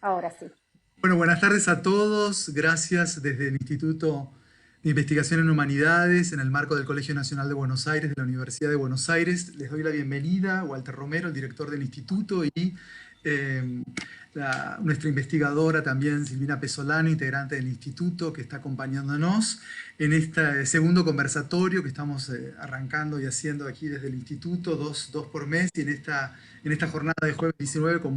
Ahora sí. Bueno, buenas tardes a todos. Gracias desde el Instituto de Investigación en Humanidades, en el marco del Colegio Nacional de Buenos Aires, de la Universidad de Buenos Aires. Les doy la bienvenida a Walter Romero, el director del instituto, y eh, nuestra investigadora también, Silvina Pesolano, integrante del instituto, que está acompañándonos en este segundo conversatorio que estamos arrancando y haciendo aquí desde el instituto, dos por mes, y en esta jornada de jueves 19 con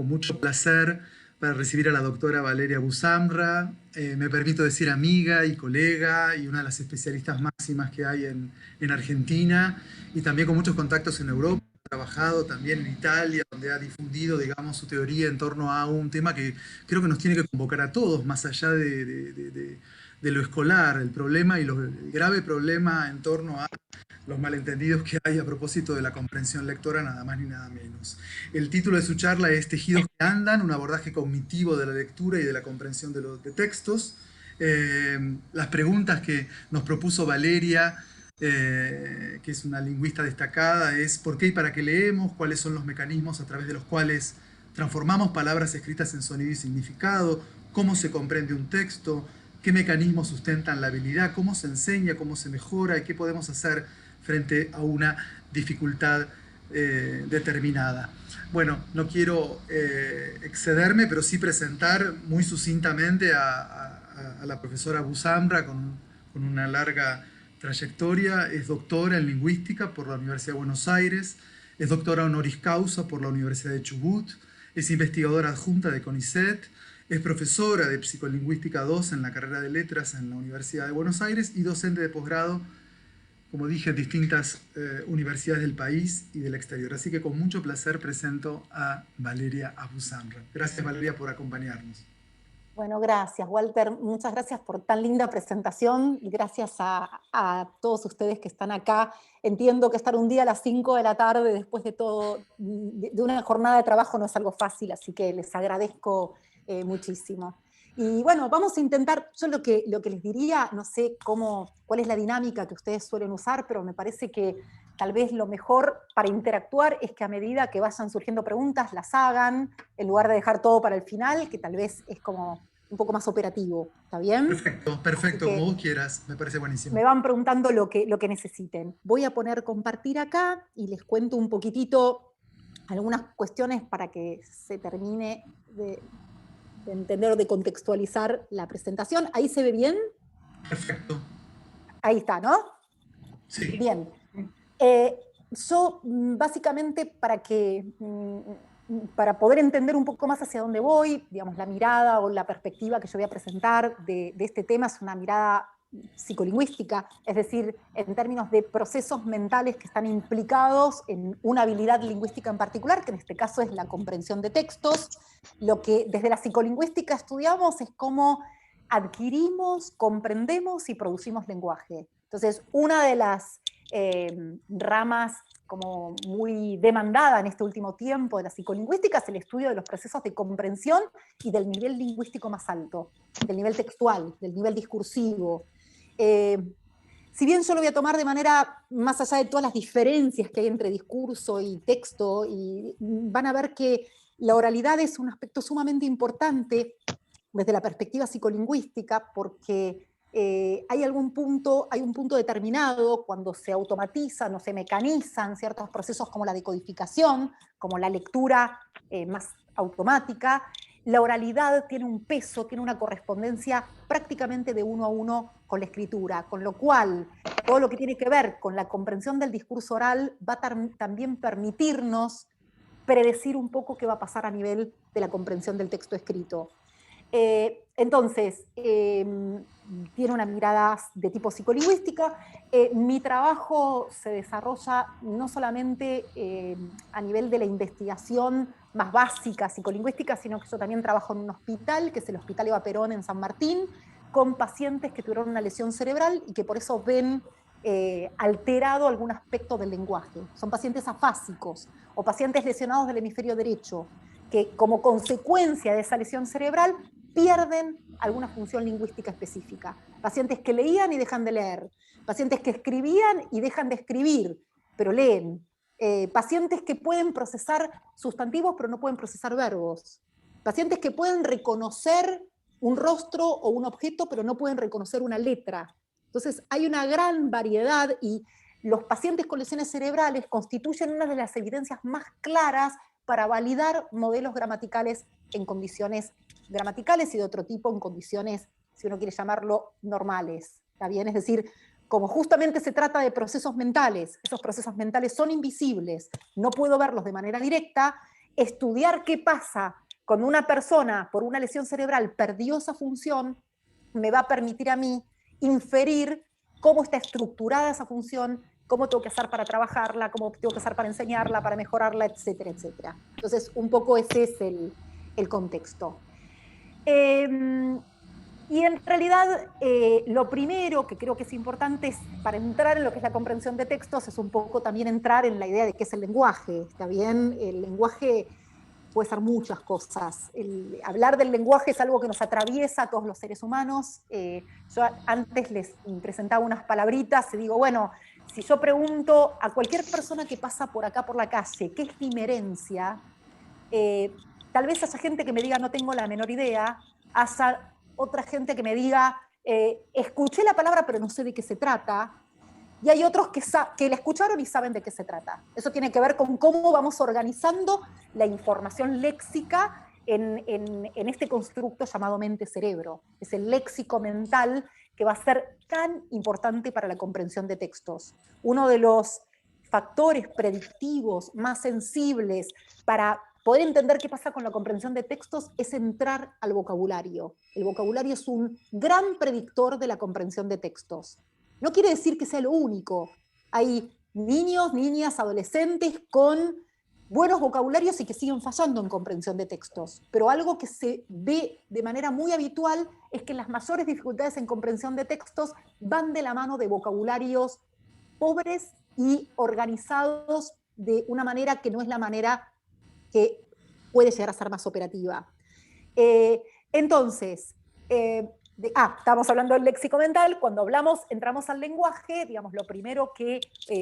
mucho placer para recibir a la doctora Valeria Busamra. Me permito decir amiga y colega y una de las especialistas máximas que hay en Argentina, y también con muchos contactos en Europa. Ha trabajado también en Italia, donde ha difundido, digamos, su teoría en torno a un tema que creo que nos tiene que convocar a todos, más allá de lo escolar, el problema y el grave problema en torno a los malentendidos que hay a propósito de la comprensión lectora, nada más ni nada menos. El título de su charla es Tejidos que andan, un abordaje cognitivo de la lectura y de la comprensión de textos. Las preguntas que nos propuso Valeria, que es una lingüista destacada, es ¿por qué y para qué leemos? ¿Cuáles son los mecanismos a través de los cuales transformamos palabras escritas en sonido y significado? ¿Cómo se comprende un texto? ¿Qué mecanismos sustentan la habilidad? ¿Cómo se enseña? ¿Cómo se mejora? ¿Y qué podemos hacer frente a una dificultad determinada? Bueno, no quiero excederme, pero sí presentar muy sucintamente a la profesora Busamra con una larga trayectoria. Es doctora en lingüística por la Universidad de Buenos Aires, es doctora honoris causa por la Universidad de Chubut, es investigadora adjunta de CONICET, es profesora de Psicolingüística 2 en la carrera de Letras en la Universidad de Buenos Aires y docente de posgrado, como dije, en distintas universidades del país y del exterior. Así que con mucho placer presento a Valeria Abusamra. Gracias, Valeria, por acompañarnos. Bueno, gracias, Walter. Muchas gracias por tan linda presentación y gracias a todos ustedes que están acá. Entiendo que estar un día a las 5 de la tarde después de todo, de una jornada de trabajo no es algo fácil, así que les agradezco muchísimo. Y bueno, vamos a intentar, yo lo que les diría, no sé cuál es la dinámica que ustedes suelen usar, pero me parece que tal vez lo mejor para interactuar es que a medida que vayan surgiendo preguntas, las hagan, en lugar de dejar todo para el final, que tal vez es como un poco más operativo, ¿está bien? Perfecto, Así perfecto, como que vos quieras, me parece buenísimo. me van preguntando lo que necesiten. Voy a poner compartir acá y les cuento un poquitito algunas cuestiones para que se termine de entender o de contextualizar la presentación. ¿Ahí se ve bien? Perfecto, Ahí está, ¿no? sí. Bien. Eh, yo, básicamente, para poder entender un poco más hacia dónde voy, digamos, la mirada o la perspectiva que yo voy a presentar de este tema es una mirada psicolingüística, es decir, en términos de procesos mentales que están implicados en una habilidad lingüística en particular, que en este caso es la comprensión de textos. Lo que desde la psicolingüística estudiamos es cómo adquirimos, comprendemos y producimos lenguaje. Entonces, una de las ramas como muy demandada en este último tiempo de la psicolingüística es el estudio de los procesos de comprensión y del nivel lingüístico más alto, del nivel textual, del nivel discursivo. Eh, si bien yo lo voy a tomar de manera más allá de todas las diferencias que hay entre discurso y texto, y van a ver que la oralidad es un aspecto sumamente importante desde la perspectiva psicolingüística, porque hay un punto determinado cuando se automatizan o se mecanizan ciertos procesos como la decodificación, como la lectura más automática. La oralidad tiene un peso, tiene una correspondencia prácticamente de uno a uno con la escritura, con lo cual todo lo que tiene que ver con la comprensión del discurso oral va a también permitirnos predecir un poco qué va a pasar a nivel de la comprensión del texto escrito. Entonces, tiene una mirada de tipo psicolingüística. Mi trabajo se desarrolla no solamente a nivel de la investigación más básica psicolingüística, sino que yo también trabajo en un hospital, que es el Hospital Eva Perón en San Martín, con pacientes que tuvieron una lesión cerebral y que por eso ven alterado algún aspecto del lenguaje. Son pacientes afásicos o pacientes lesionados del hemisferio derecho, que como consecuencia de esa lesión cerebral pierden alguna función lingüística específica. Pacientes que leían y dejan de leer, pacientes que escribían y dejan de escribir, pero leen, pacientes que pueden procesar sustantivos pero no pueden procesar verbos. pacientes que pueden reconocer un rostro o un objeto, pero no pueden reconocer una letra. Entonces hay una gran variedad y los pacientes con lesiones cerebrales constituyen una de las evidencias más claras para validar modelos gramaticales en condiciones gramaticales y de otro tipo en condiciones, si uno quiere llamarlo, normales. ¿Está bien? Es decir, como justamente se trata de procesos mentales, esos procesos mentales son invisibles, no puedo verlos de manera directa, estudiar qué pasa cuando una persona por una lesión cerebral perdió esa función me va a permitir a mí inferir cómo está estructurada esa función, cómo tengo que hacer para trabajarla, cómo tengo que hacer para enseñarla, para mejorarla, etcétera, etcétera. Entonces, un poco ese es el contexto. Y en realidad, lo primero que creo que es importante es, para entrar en lo que es la comprensión de textos, es un poco también entrar en la idea de qué es el lenguaje, ¿está bien? El lenguaje puede ser muchas cosas. Hablar del lenguaje es algo que nos atraviesa a todos los seres humanos. Yo antes les presentaba unas palabritas y digo, bueno, si yo pregunto a cualquier persona que pasa por acá por la calle, ¿qué es limerencia? Tal vez haya gente que me diga, no tengo la menor idea, haya otra gente que me diga, escuché la palabra pero no sé de qué se trata, y hay otros que la escucharon y saben de qué se trata. Eso tiene que ver con cómo vamos organizando la información léxica en este constructo llamado mente-cerebro. Es el léxico mental que va a ser tan importante para la comprensión de textos. Uno de los factores predictivos más sensibles para poder entender qué pasa con la comprensión de textos es entrar al vocabulario. El vocabulario es un gran predictor de la comprensión de textos. No quiere decir que sea lo único. Hay niños, niñas, adolescentes con buenos vocabularios y que siguen fallando en comprensión de textos. Pero algo que se ve de manera muy habitual es que las mayores dificultades en comprensión de textos van de la mano de vocabularios pobres y organizados de una manera que no es la manera que puede llegar a ser más operativa. Entonces, estamos hablando del léxico mental. Cuando entramos al lenguaje, digamos, lo primero que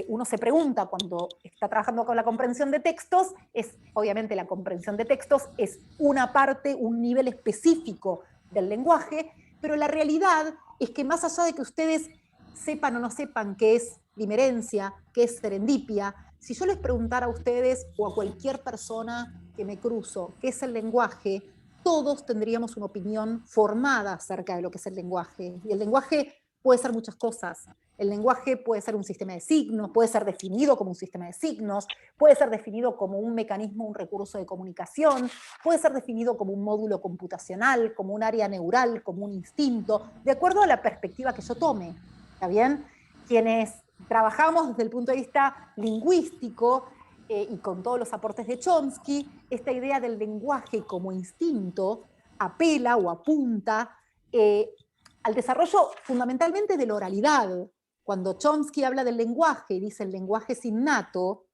uno se pregunta cuando está trabajando con la comprensión de textos es, obviamente, la comprensión de textos es una parte, un nivel específico del lenguaje, pero la realidad es que más allá de que ustedes sepan o no sepan qué es limerencia, qué es serendipia, si yo les preguntara a ustedes o a cualquier persona que me cruzo qué es el lenguaje, todos tendríamos una opinión formada acerca de lo que es el lenguaje. Y el lenguaje puede ser muchas cosas. El lenguaje puede ser un sistema de signos, puede ser definido como un sistema de signos, puede ser definido como un mecanismo, un recurso de comunicación, puede ser definido como un módulo computacional, como un área neural, como un instinto, de acuerdo a la perspectiva que yo tome. ¿Está bien? Quienes trabajamos desde el punto de vista lingüístico, y con todos los aportes de Chomsky, esta idea del lenguaje como instinto apela o apunta al desarrollo fundamentalmente de la oralidad. Cuando Chomsky habla del lenguaje y dice el lenguaje es innato,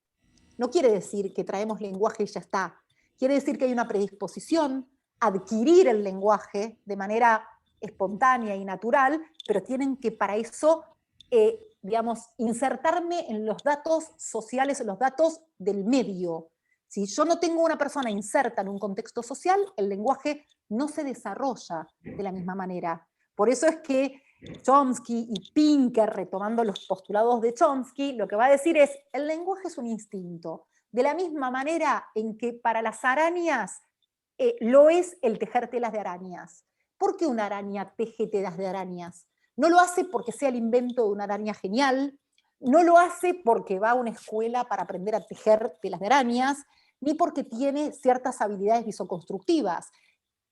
no quiere decir que traemos lenguaje y ya está. Quiere decir que hay una predisposición a adquirir el lenguaje de manera espontánea y natural, pero tienen que para eso digamos, insertarme en los datos sociales, en los datos del medio. Si yo no tengo una persona inserta en un contexto social, el lenguaje no se desarrolla de la misma manera. Por eso es que Chomsky y Pinker, retomando los postulados de Chomsky, lo que va a decir es, el lenguaje es un instinto. De la misma manera en que para las arañas lo es el tejer telas de arañas. ¿Por qué una araña teje telas de arañas? No lo hace porque sea el invento de una araña genial, no lo hace porque va a una escuela para aprender a tejer telas de arañas, ni porque tiene ciertas habilidades visoconstructivas.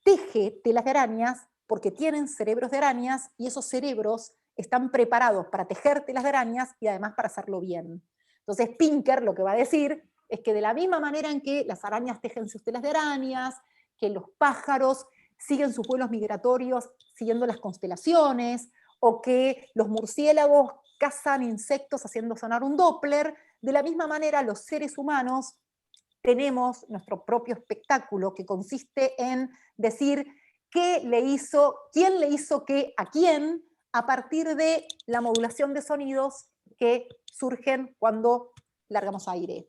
Teje telas de arañas porque tienen cerebros de arañas y esos cerebros están preparados para tejer telas de arañas y además para hacerlo bien. Entonces Pinker lo que va a decir es que de la misma manera en que las arañas tejen sus telas de arañas, que los pájaros siguen sus vuelos migratorios siguiendo las constelaciones, o que los murciélagos cazan insectos haciendo sonar un Doppler, de la misma manera los seres humanos tenemos nuestro propio espectáculo que consiste en decir quién le hizo qué a quién a partir de la modulación de sonidos que surgen cuando largamos aire.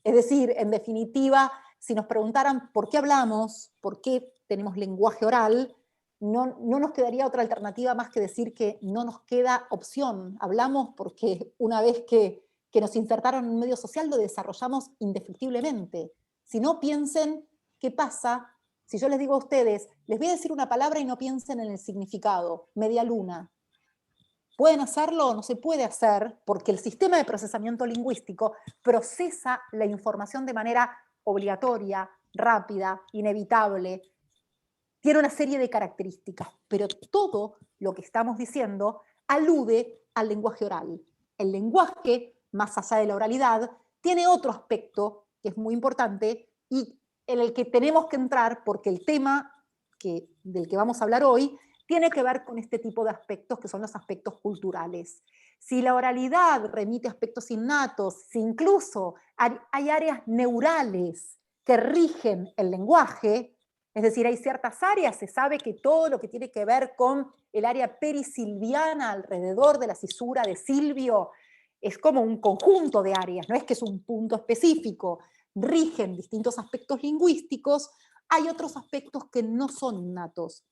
Es decir, en definitiva, si nos preguntaran por qué hablamos, por qué tenemos lenguaje oral, no nos quedaría otra alternativa más que decir que no nos queda opción. Hablamos porque una vez que nos insertaron en un medio social lo desarrollamos indefectiblemente. Si no, piensen qué pasa si yo les digo a ustedes, les voy a decir una palabra y no piensen en el significado, media luna. ¿Pueden hacerlo o no se puede hacer? Porque el sistema de procesamiento lingüístico procesa la información de manera obligatoria, rápida, inevitable. Tiene una serie de características, pero todo lo que estamos diciendo alude al lenguaje oral. El lenguaje, más allá de la oralidad, tiene otro aspecto que es muy importante y en el que tenemos que entrar porque el tema del que vamos a hablar hoy tiene que ver con este tipo de aspectos que son los aspectos culturales. Si la oralidad remite a aspectos innatos, si incluso hay áreas neurales que rigen el lenguaje, es decir, hay ciertas áreas, se sabe que todo lo que tiene que ver con el área perisilviana alrededor de la cisura de silvio es como un conjunto de áreas, no es que es un punto específico, rigen distintos aspectos lingüísticos, hay otros aspectos que no son innatos.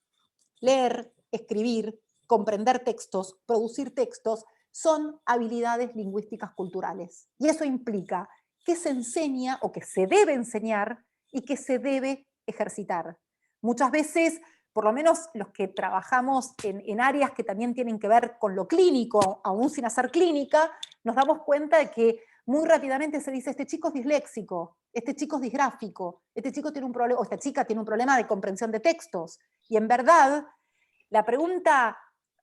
Leer, escribir, comprender textos, producir textos, son habilidades lingüísticas culturales. Y eso implica que se enseña o que se debe enseñar y que se debe ejercitar. Muchas veces, por lo menos los que trabajamos en áreas que también tienen que ver con lo clínico, aún sin hacer clínica, nos damos cuenta de que muy rápidamente se dice, este chico es disléxico, este chico es disgráfico, este chico tiene un problema, o esta chica tiene un problema de comprensión de textos. Y en verdad, la pregunta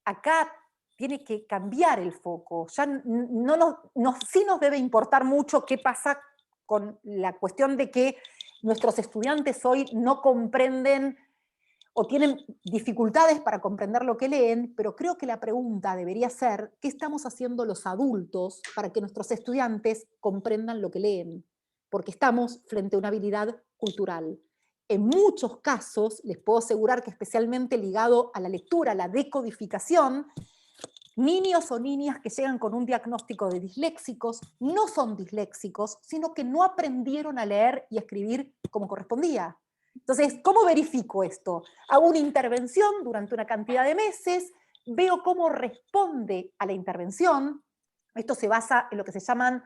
acá tiene que cambiar el foco. Ya sí nos debe importar mucho qué pasa con la cuestión de que nuestros estudiantes hoy no comprenden o tienen dificultades para comprender lo que leen, pero creo que la pregunta debería ser, ¿qué estamos haciendo los adultos para que nuestros estudiantes comprendan lo que leen? Porque estamos frente a una habilidad cultural. En muchos casos, les puedo asegurar que especialmente ligado a la lectura, a la decodificación, niños o niñas que llegan con un diagnóstico de disléxicos no son disléxicos, sino que no aprendieron a leer y a escribir como correspondía. Entonces, ¿cómo verifico esto? Hago una intervención durante una cantidad de meses, veo cómo responde a la intervención. Esto se basa en lo que se llaman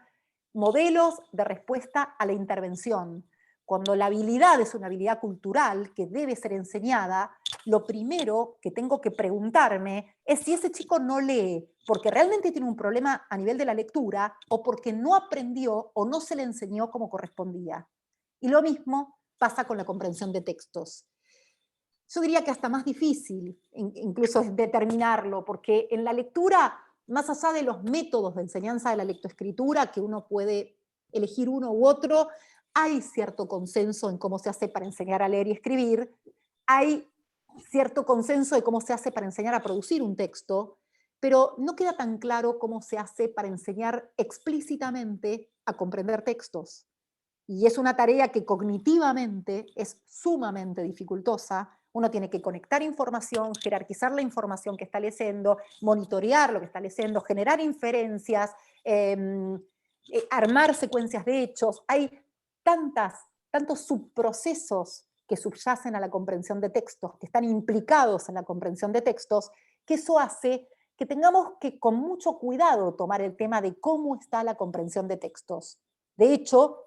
modelos de respuesta a la intervención. Cuando la habilidad es una habilidad cultural que debe ser enseñada, lo primero que tengo que preguntarme es si ese chico no lee porque realmente tiene un problema a nivel de la lectura o porque no aprendió o no se le enseñó como correspondía. Y lo mismo pasa con la comprensión de textos. Yo diría que hasta más difícil incluso es determinarlo, porque en la lectura, más allá de los métodos de enseñanza de la lectoescritura, que uno puede elegir uno u otro, hay cierto consenso en cómo se hace para enseñar a leer y escribir, hay cierto consenso de cómo se hace para enseñar a producir un texto, pero no queda tan claro cómo se hace para enseñar explícitamente a comprender textos. Y es una tarea que cognitivamente es sumamente dificultosa. Uno tiene que conectar información, jerarquizar la información que está leyendo, monitorear lo que está leyendo, generar inferencias, armar secuencias de hechos. Hay tantos subprocesos que subyacen a la comprensión de textos, que están implicados en la comprensión de textos, que eso hace que tengamos que con mucho cuidado tomar el tema de cómo está la comprensión de textos. De hecho,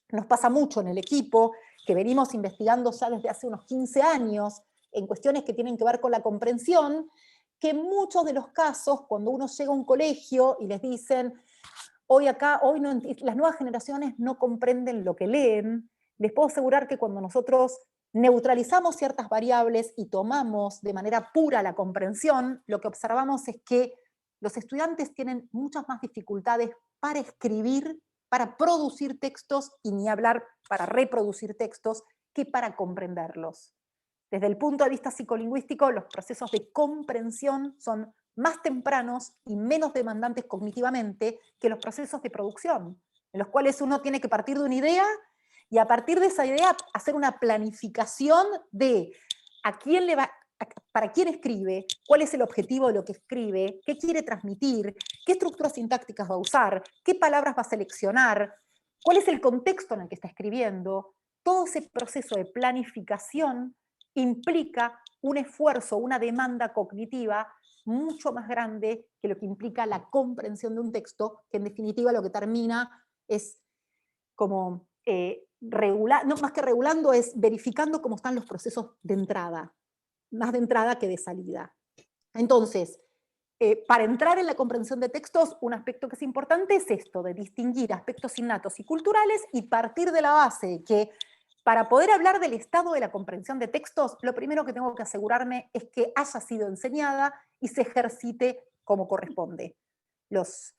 nos pasa mucho en el equipo, que venimos investigando ya desde hace unos 15 años en cuestiones que tienen que ver con la comprensión, que en muchos de los casos, cuando uno llega a un colegio y les dicen, hoy no, las nuevas generaciones no comprenden lo que leen, les puedo asegurar que cuando nosotros neutralizamos ciertas variables y tomamos de manera pura la comprensión, lo que observamos es que los estudiantes tienen muchas más dificultades para escribir, para producir textos, y ni hablar para reproducir textos, que para comprenderlos. Desde el punto de vista psicolingüístico, los procesos de comprensión son más tempranos y menos demandantes cognitivamente que los procesos de producción, en los cuales uno tiene que partir de una idea y a partir de esa idea hacer una planificación de a quién le va, para quién escribe, cuál es el objetivo de lo que escribe, qué quiere transmitir, qué estructuras sintácticas va a usar, qué palabras va a seleccionar, cuál es el contexto en el que está escribiendo. todo ese proceso de planificación implica un esfuerzo, una demanda cognitiva mucho más grande que lo que implica la comprensión de un texto, que en definitiva lo que termina es como no más que regulando, es verificando cómo están los procesos de entrada, más de entrada que de salida. Entonces, para entrar en la comprensión de textos, un aspecto que es importante es esto, de distinguir aspectos innatos y culturales y partir de la base de que para poder hablar del estado de la comprensión de textos, lo primero que tengo que asegurarme es que haya sido enseñada y se ejercite como corresponde. Los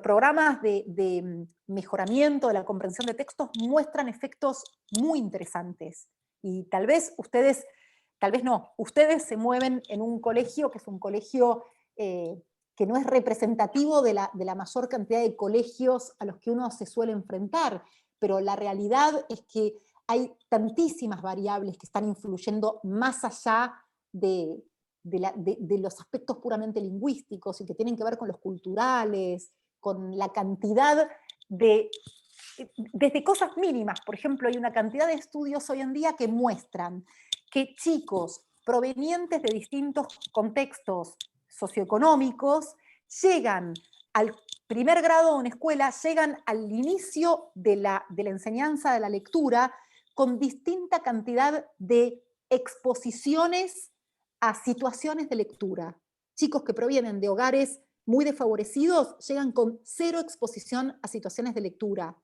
programas de mejoramiento de la comprensión de textos muestran efectos muy interesantes. Y tal vez ustedes se mueven en un colegio que es un colegio que no es representativo de la mayor cantidad de colegios a los que uno se suele enfrentar, pero la realidad es que hay tantísimas variables que están influyendo más allá de los aspectos puramente lingüísticos y que tienen que ver con los culturales, con la cantidad desde cosas mínimas. Por ejemplo, hay una cantidad de estudios hoy en día que muestran que chicos provenientes de distintos contextos socioeconómicos llegan al primer grado de una escuela, llegan al inicio de la enseñanza de la lectura con distinta cantidad de exposiciones a situaciones de lectura. Chicos que provienen de hogares muy desfavorecidos llegan con 0 exposición a situaciones de lectura.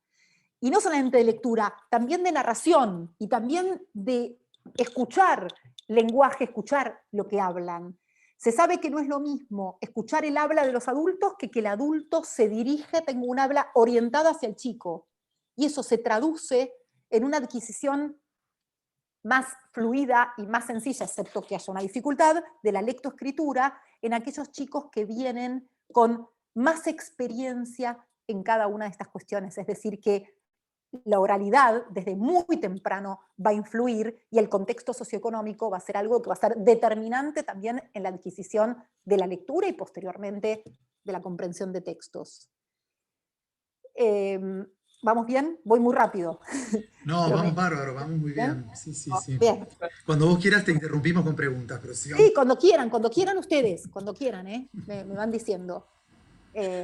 Y no solamente de lectura, también de narración y también de escuchar lenguaje, escuchar lo que hablan. Se sabe que no es lo mismo escuchar el habla de los adultos que el adulto se dirige, tenga un habla orientada hacia el chico. Y eso se traduce en una adquisición más fluida y más sencilla, excepto que haya una dificultad, de la lectoescritura en aquellos chicos que vienen con más experiencia en cada una de estas cuestiones. Es decir, que la oralidad desde muy temprano va a influir y el contexto socioeconómico va a ser algo que va a ser determinante también en la adquisición de la lectura y posteriormente de la comprensión de textos. ¿Vamos bien? Voy muy rápido. No, vamos bárbaro, vamos muy bien. Sí, sí, sí. Bien. Cuando vos quieras te interrumpimos con preguntas, pero sigamos. Sí, cuando quieran ustedes, cuando quieran, me van diciendo.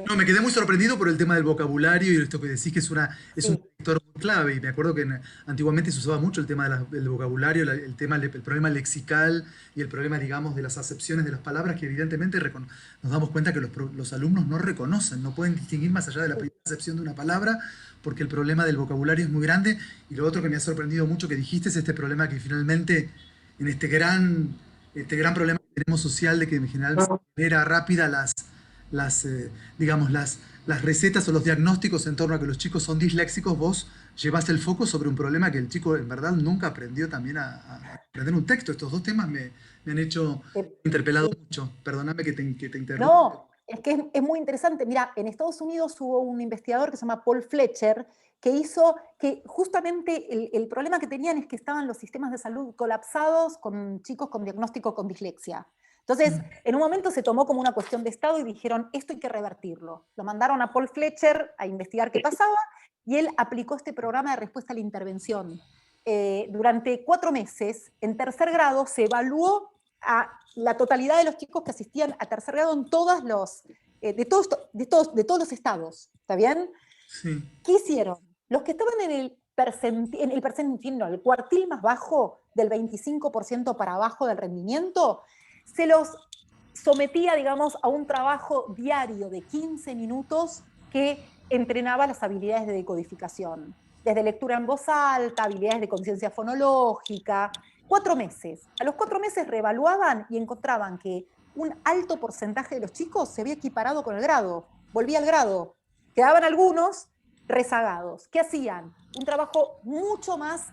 No, me quedé muy sorprendido por el tema del vocabulario y esto que decís que es un Sí. sector muy clave. Y me acuerdo que antiguamente se usaba mucho el tema del vocabulario, el problema lexical y el problema, digamos, de las acepciones de las palabras, que evidentemente nos damos cuenta que los alumnos no reconocen, no pueden distinguir más allá de la primera acepción de una palabra, porque el problema del vocabulario es muy grande. Y lo otro que me ha sorprendido mucho que dijiste es este problema que finalmente, en este gran problema que tenemos social, de que en general se genera rápida digamos, las recetas o los diagnósticos en torno a que los chicos son disléxicos, vos llevaste el foco sobre un problema que el chico en verdad nunca aprendió también a aprender un texto. Estos dos temas me han hecho interpelado mucho. Perdóname que te interrumpa. No, es que es muy interesante. Mira, en Estados Unidos hubo un investigador que se llama Paul Fletcher que hizo que justamente el problema que tenían es que estaban los sistemas de salud colapsados con chicos con diagnóstico con dislexia. Entonces, en un momento se tomó como una cuestión de Estado y dijeron, esto hay que revertirlo. Lo mandaron a Paul Fletcher a investigar qué pasaba y él aplicó este programa de respuesta a la intervención. Durante 4 meses, en tercer grado, se evaluó a la totalidad de los chicos que asistían a tercer grado en todos los estados. ¿Está bien? Sí. ¿Qué hicieron? Los que estaban en el cuartil más bajo, del 25% para abajo del rendimiento, se los sometía, digamos, a un trabajo diario de 15 minutos que entrenaba las habilidades de decodificación, desde lectura en voz alta, habilidades de conciencia fonológica. 4 meses. A los 4 meses reevaluaban y encontraban que un alto porcentaje de los chicos se había equiparado con el grado, volvía al grado. Quedaban algunos rezagados. ¿Qué hacían? Un trabajo mucho más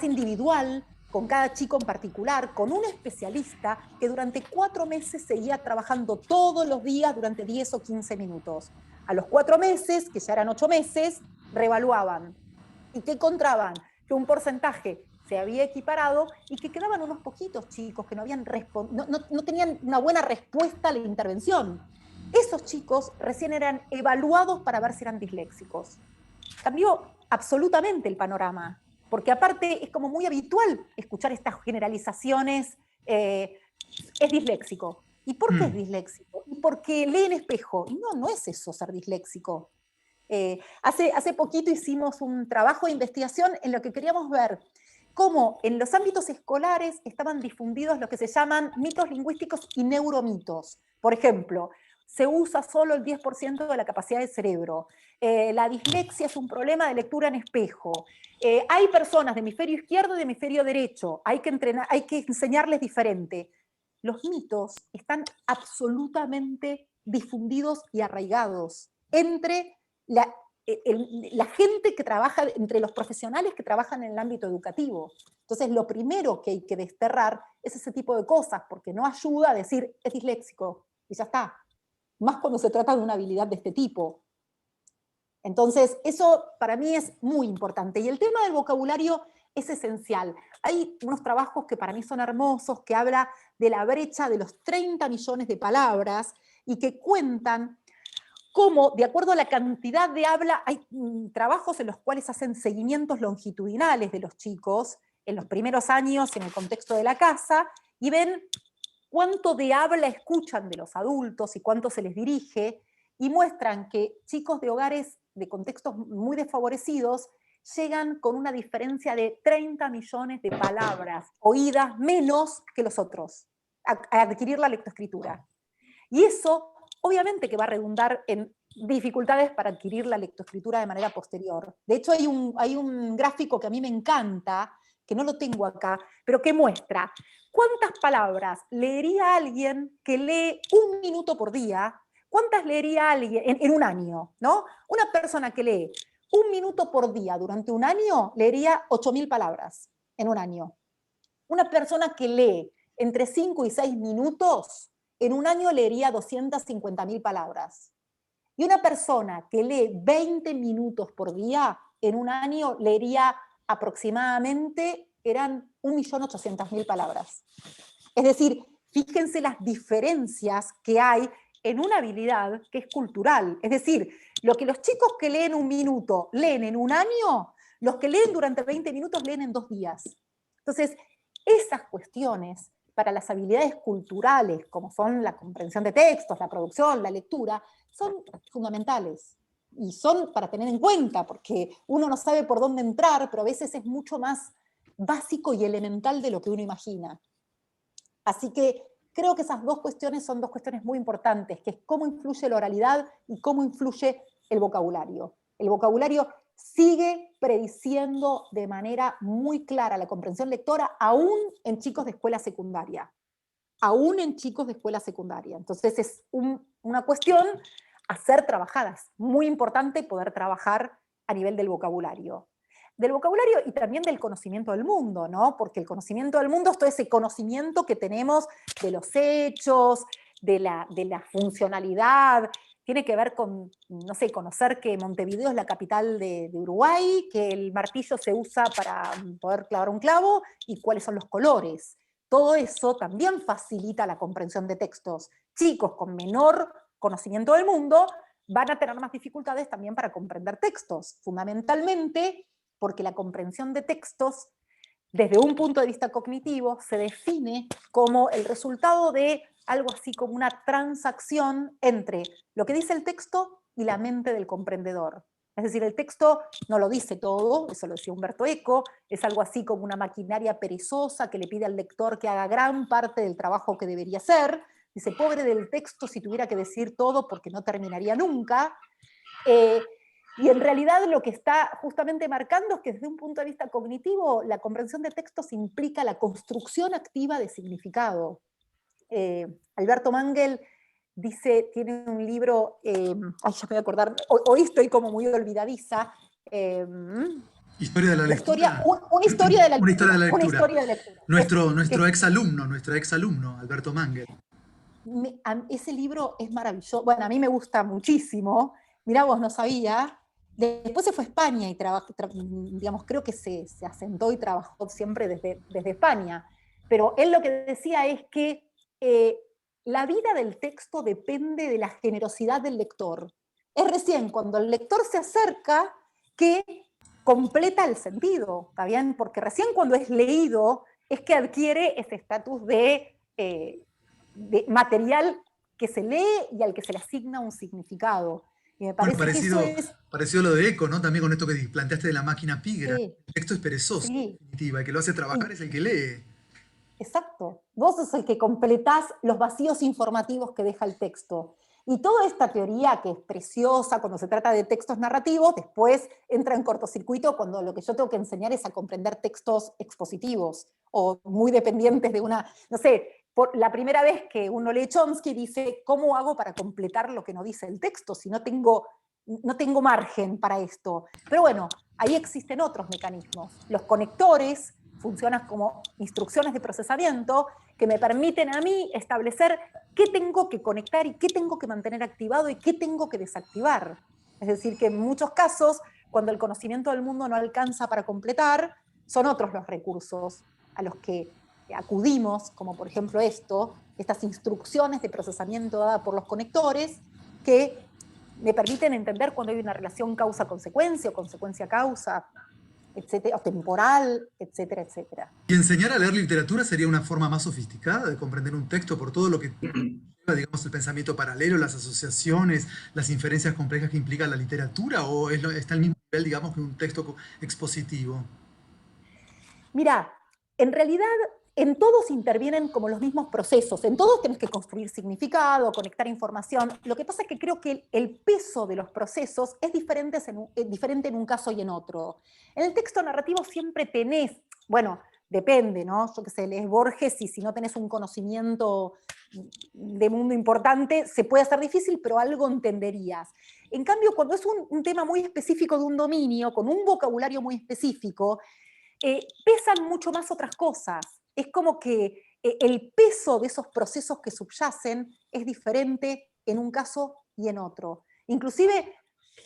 individual, con cada chico en particular, con un especialista que durante 4 meses seguía trabajando todos los días durante 10 o 15 minutos. A los 4 meses, que ya eran 8 meses, reevaluaban. ¿Y qué encontraban? Que un porcentaje se había equiparado y que quedaban unos poquitos chicos que no tenían una buena respuesta a la intervención. Esos chicos recién eran evaluados para ver si eran disléxicos. Cambió absolutamente el panorama, porque aparte es como muy habitual escuchar estas generalizaciones, es disléxico. ¿Y por qué es disléxico? Y porque lee en espejo. Y no, no es eso ser disléxico. Hace poquito hicimos un trabajo de investigación en lo que queríamos ver cómo en los ámbitos escolares estaban difundidos lo que se llaman mitos lingüísticos y neuromitos. Por ejemplo, se usa solo el 10% de la capacidad del cerebro. La dislexia es un problema de lectura en espejo. Hay personas de hemisferio izquierdo y de hemisferio derecho. Hay que enseñarles diferente. Los mitos están absolutamente difundidos y arraigados entre la gente que trabaja, entre los profesionales que trabajan en el ámbito educativo. Entonces, lo primero que hay que desterrar es ese tipo de cosas, porque no ayuda a decir, es disléxico, y ya está. Más cuando se trata de una habilidad de este tipo. Entonces, eso para mí es muy importante. Y el tema del vocabulario es esencial. Hay unos trabajos que para mí son hermosos, que habla de la brecha de los 30 millones de palabras y que cuentan cómo, de acuerdo a la cantidad de habla, hay trabajos en los cuales hacen seguimientos longitudinales de los chicos en los primeros años en el contexto de la casa y ven cuánto de habla escuchan de los adultos y cuánto se les dirige, y muestran que chicos de hogares de contextos muy desfavorecidos llegan con una diferencia de 30 millones de palabras oídas menos que los otros a adquirir la lectoescritura. Y eso obviamente que va a redundar en dificultades para adquirir la lectoescritura de manera posterior. De hecho, hay un gráfico que a mí me encanta, que no lo tengo acá, pero que muestra cuántas palabras leería alguien que lee 1 minuto por día, cuántas leería alguien en un año, ¿no? Una persona que lee 1 minuto por día durante un año leería 8.000 palabras en un año. Una persona que lee entre 5 y 6 minutos en un año leería 250.000 palabras. Y una persona que lee 20 minutos por día, en un año leería aproximadamente, eran 1.800.000 palabras. Es decir, fíjense las diferencias que hay en una habilidad que es cultural. Es decir, lo que los chicos que leen 1 minuto leen en un año, los que leen durante 20 minutos leen en 2 días. Entonces, esas cuestiones para las habilidades culturales, como son la comprensión de textos, la producción, la lectura, son fundamentales y son para tener en cuenta, porque uno no sabe por dónde entrar, pero a veces es mucho más básico y elemental de lo que uno imagina. Así que creo que esas dos cuestiones son dos cuestiones muy importantes, que es cómo influye la oralidad y cómo influye el vocabulario. El vocabulario sigue prediciendo de manera muy clara la comprensión lectora, aún en chicos de escuela secundaria. Aún en chicos de escuela secundaria. Entonces es una cuestión a ser trabajada. Es muy importante poder trabajar a nivel del vocabulario y también del conocimiento del mundo, ¿no? Porque el conocimiento del mundo es todo ese conocimiento que tenemos de los hechos, de la funcionalidad, tiene que ver con, no sé, conocer que Montevideo es la capital de Uruguay, que el martillo se usa para poder clavar un clavo y cuáles son los colores. Todo eso también facilita la comprensión de textos. Chicos con menor conocimiento del mundo van a tener más dificultades también para comprender textos, fundamentalmente porque la comprensión de textos, desde un punto de vista cognitivo, se define como el resultado de algo así como una transacción entre lo que dice el texto y la mente del comprendedor. Es decir, el texto no lo dice todo, eso lo decía Umberto Eco, es algo así como una maquinaria perezosa que le pide al lector que haga gran parte del trabajo que debería hacer. Dice, pobre del texto si tuviera que decir todo porque no terminaría nunca. Y en realidad lo que está justamente marcando es que desde un punto de vista cognitivo, la comprensión de textos implica la construcción activa de significado. Alberto Mangel dice, tiene un libro, ya me voy a acordar, hoy estoy como muy olvidadiza. Historia de la lectura. Una historia de la Una historia lectura. de la Una lectura. historia de la lectura. Nuestro exalumno, Alberto Mangel. Ese libro es maravilloso. Bueno, a mí me gusta muchísimo. Mirá vos, no sabía. Después se fue a España y digamos, creo que se asentó y trabajó siempre desde España. Pero él lo que decía es que la vida del texto depende de la generosidad del lector. Es recién cuando el lector se acerca que completa el sentido, ¿está bien? Porque recién cuando es leído es que adquiere ese estatus de material que se lee y al que se le asigna un significado. Y me Bueno, parece que eso es... parecido a lo de Eco, ¿no? También con esto que planteaste de la máquina Pigra. Sí, El texto es perezoso, en sí, definitiva. El que lo hace trabajar y, es el que lee. exacto. Vos sos el que completás los vacíos informativos que deja el texto. Y toda esta teoría que es preciosa cuando se trata de textos narrativos, después entra en cortocircuito cuando lo que yo tengo que enseñar es a comprender textos expositivos o muy dependientes de una, no sé, por la primera vez que uno lee Chomsky dice, ¿cómo hago para completar lo que no dice el texto si no tengo margen para esto? Pero bueno, ahí existen otros mecanismos. Los conectores funcionan como instrucciones de procesamiento que me permiten a mí establecer qué tengo que conectar y qué tengo que mantener activado y qué tengo que desactivar. Es decir, que en muchos casos, cuando el conocimiento del mundo no alcanza para completar, son otros los recursos a los que acudimos, como por ejemplo estas instrucciones de procesamiento dadas por los conectores, que me permiten entender cuando hay una relación causa-consecuencia o consecuencia-causa, etcétera, o temporal, etcétera, etcétera. Y enseñar a leer literatura sería una forma más sofisticada de comprender un texto por todo lo que lleva, digamos, el pensamiento paralelo, las asociaciones, las inferencias complejas que implica la literatura, o está al mismo nivel, digamos, que un texto expositivo. Mira, en realidad en todos intervienen como los mismos procesos, en todos tienes que construir significado, conectar información. Lo que pasa es que creo que el peso de los procesos es diferente en un caso y en otro. En el texto narrativo siempre tenés, bueno, depende, ¿no? Yo qué sé, lees Borges y si no tenés un conocimiento de mundo importante, se puede hacer difícil, pero algo entenderías. En cambio, cuando es un tema muy específico de un dominio, con un vocabulario muy específico, pesan mucho más otras cosas. Es como que el peso de esos procesos que subyacen es diferente en un caso y en otro. Inclusive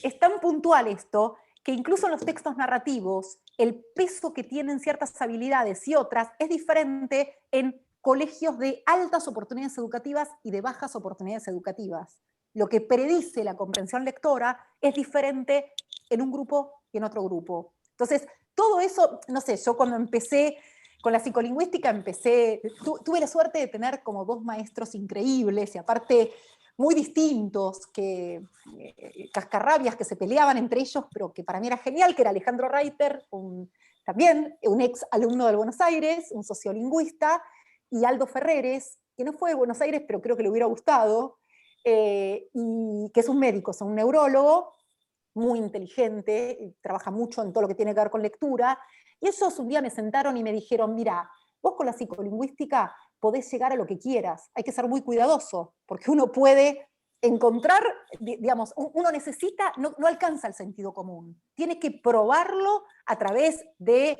es tan puntual esto que incluso en los textos narrativos el peso que tienen ciertas habilidades y otras es diferente en colegios de altas oportunidades educativas y de bajas oportunidades educativas. Lo que predice la comprensión lectora es diferente en un grupo y en otro grupo. Entonces, todo eso, no sé, yo cuando empecé con la psicolingüística tuve la suerte de tener como dos maestros increíbles y aparte muy distintos, cascarrabias que se peleaban entre ellos, pero que para mí era genial, que era Alejandro Reiter, también un ex alumno del Buenos Aires, un sociolingüista, y Aldo Ferreres, que no fue de Buenos Aires, pero creo que le hubiera gustado, y que es un médico, es un neurólogo, muy inteligente, trabaja mucho en todo lo que tiene que ver con lectura, y ellos un día me sentaron y me dijeron, mira, vos con la psicolingüística podés llegar a lo que quieras, hay que ser muy cuidadoso, porque uno puede encontrar, digamos, uno necesita, no alcanza el sentido común, tiene que probarlo a través de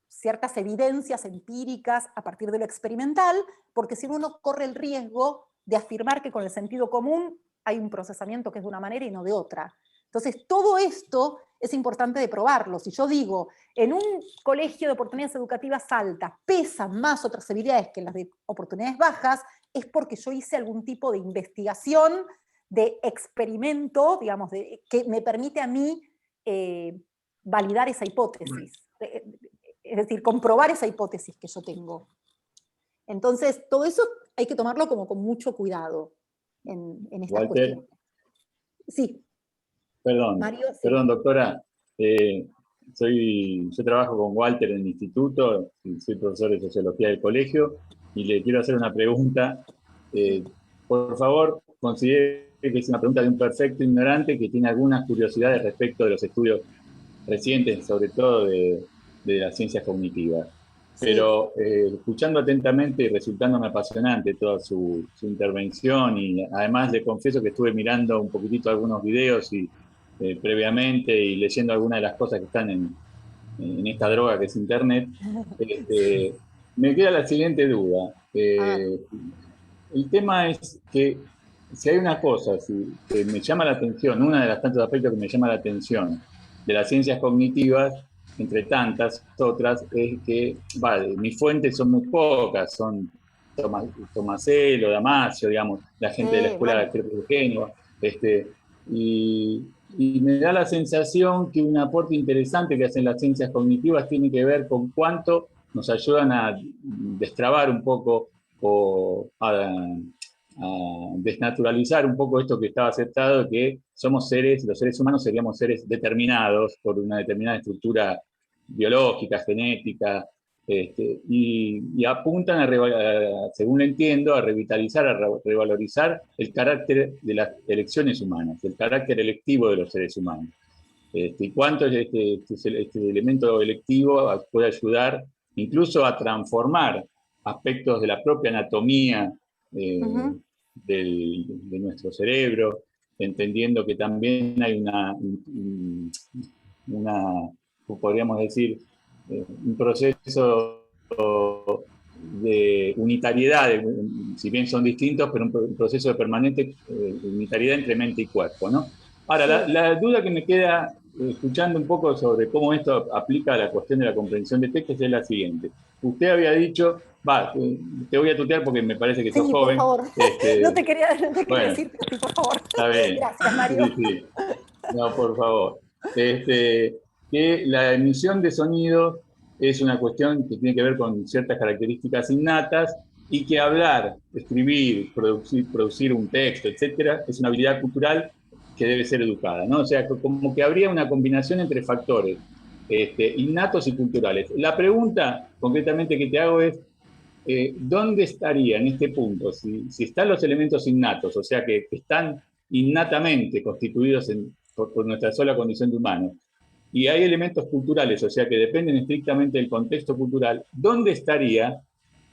ciertas evidencias empíricas a partir de lo experimental, porque si no uno corre el riesgo de afirmar que con el sentido común hay un procesamiento que es de una manera y no de otra. Entonces, todo esto es importante de probarlo. Si yo digo, en un colegio de oportunidades educativas altas pesan más otras habilidades que las de oportunidades bajas, es porque yo hice algún tipo de investigación, de experimento, digamos, que me permite a mí validar esa hipótesis. Es decir, comprobar esa hipótesis que yo tengo. Entonces, todo eso hay que tomarlo como con mucho cuidado en estas Walter, cuestiones. Sí. perdón, Mario, sí. perdón, doctora. Yo trabajo con Walter en el instituto, y soy profesor de sociología del colegio, y le quiero hacer una pregunta. Por favor, considere que es una pregunta de un perfecto ignorante que tiene algunas curiosidades respecto de los estudios recientes, sobre todo de las ciencias cognitivas. Sí. Pero escuchando atentamente y resultándome apasionante toda su intervención, y además le confieso que estuve mirando un poquitito algunos videos previamente y leyendo algunas de las cosas que están en esta droga que es Internet, me queda la siguiente duda. El tema es que si hay una cosa que me llama la atención, una de las tantos aspectos que me llama la atención de las ciencias cognitivas, entre tantas otras, es que, vale, mis fuentes son muy pocas, son Tomasello, Damasio, digamos, la gente de la escuela Bueno, de Génova, y Y me da la sensación que un aporte interesante que hacen las ciencias cognitivas tiene que ver con cuánto nos ayudan a destrabar un poco o a desnaturalizar un poco esto que estaba aceptado, que somos seres, los seres humanos seríamos seres determinados por una determinada estructura biológica, genética, y apuntan, según lo entiendo, a revitalizar, a revalorizar el carácter de las elecciones humanas, el carácter electivo de los seres humanos. Y cuánto este elemento electivo puede ayudar incluso a transformar aspectos de la propia anatomía de nuestro cerebro, entendiendo que también hay podríamos decir, un proceso de unitariedad, si bien son distintos, pero un proceso de permanente unitariedad entre mente y cuerpo, ¿no? Ahora, la duda que me queda escuchando un poco sobre cómo esto aplica a la cuestión de la comprensión de textos es la siguiente. Usted había dicho, te voy a tutear porque me parece que sos joven. Por favor. No te quería decir, pero sí, por favor. Está bien. Gracias, Mario. Sí. No, por favor. Que la emisión de sonido es una cuestión que tiene que ver con ciertas características innatas y que hablar, escribir, producir un texto, etcétera, es una habilidad cultural que debe ser educada, ¿no? O sea, como que habría una combinación entre factores innatos y culturales. La pregunta concretamente que te hago es, ¿dónde estaría en este punto? Si están los elementos innatos, o sea, que están innatamente constituidos por nuestra sola condición de humanos, y hay elementos culturales, o sea, que dependen estrictamente del contexto cultural, ¿dónde estaría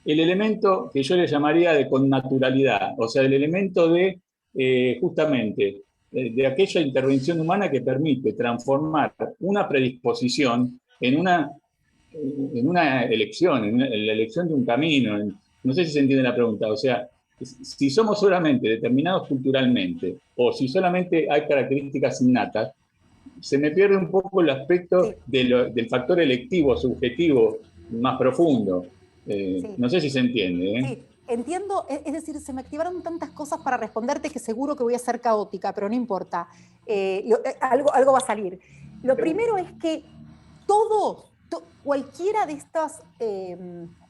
el elemento que yo le llamaría de connaturalidad? O sea, el elemento de, justamente, de aquella intervención humana que permite transformar una predisposición en una elección, en la elección de un camino. No sé si se entiende la pregunta. O sea, si somos solamente determinados culturalmente o si solamente hay características innatas, se me pierde un poco el aspecto del factor electivo, subjetivo, más profundo. No sé si se entiende. Sí, entiendo. Es decir, se me activaron tantas cosas para responderte que seguro que voy a ser caótica, pero no importa. Algo va a salir. Lo primero es que cualquiera de estos,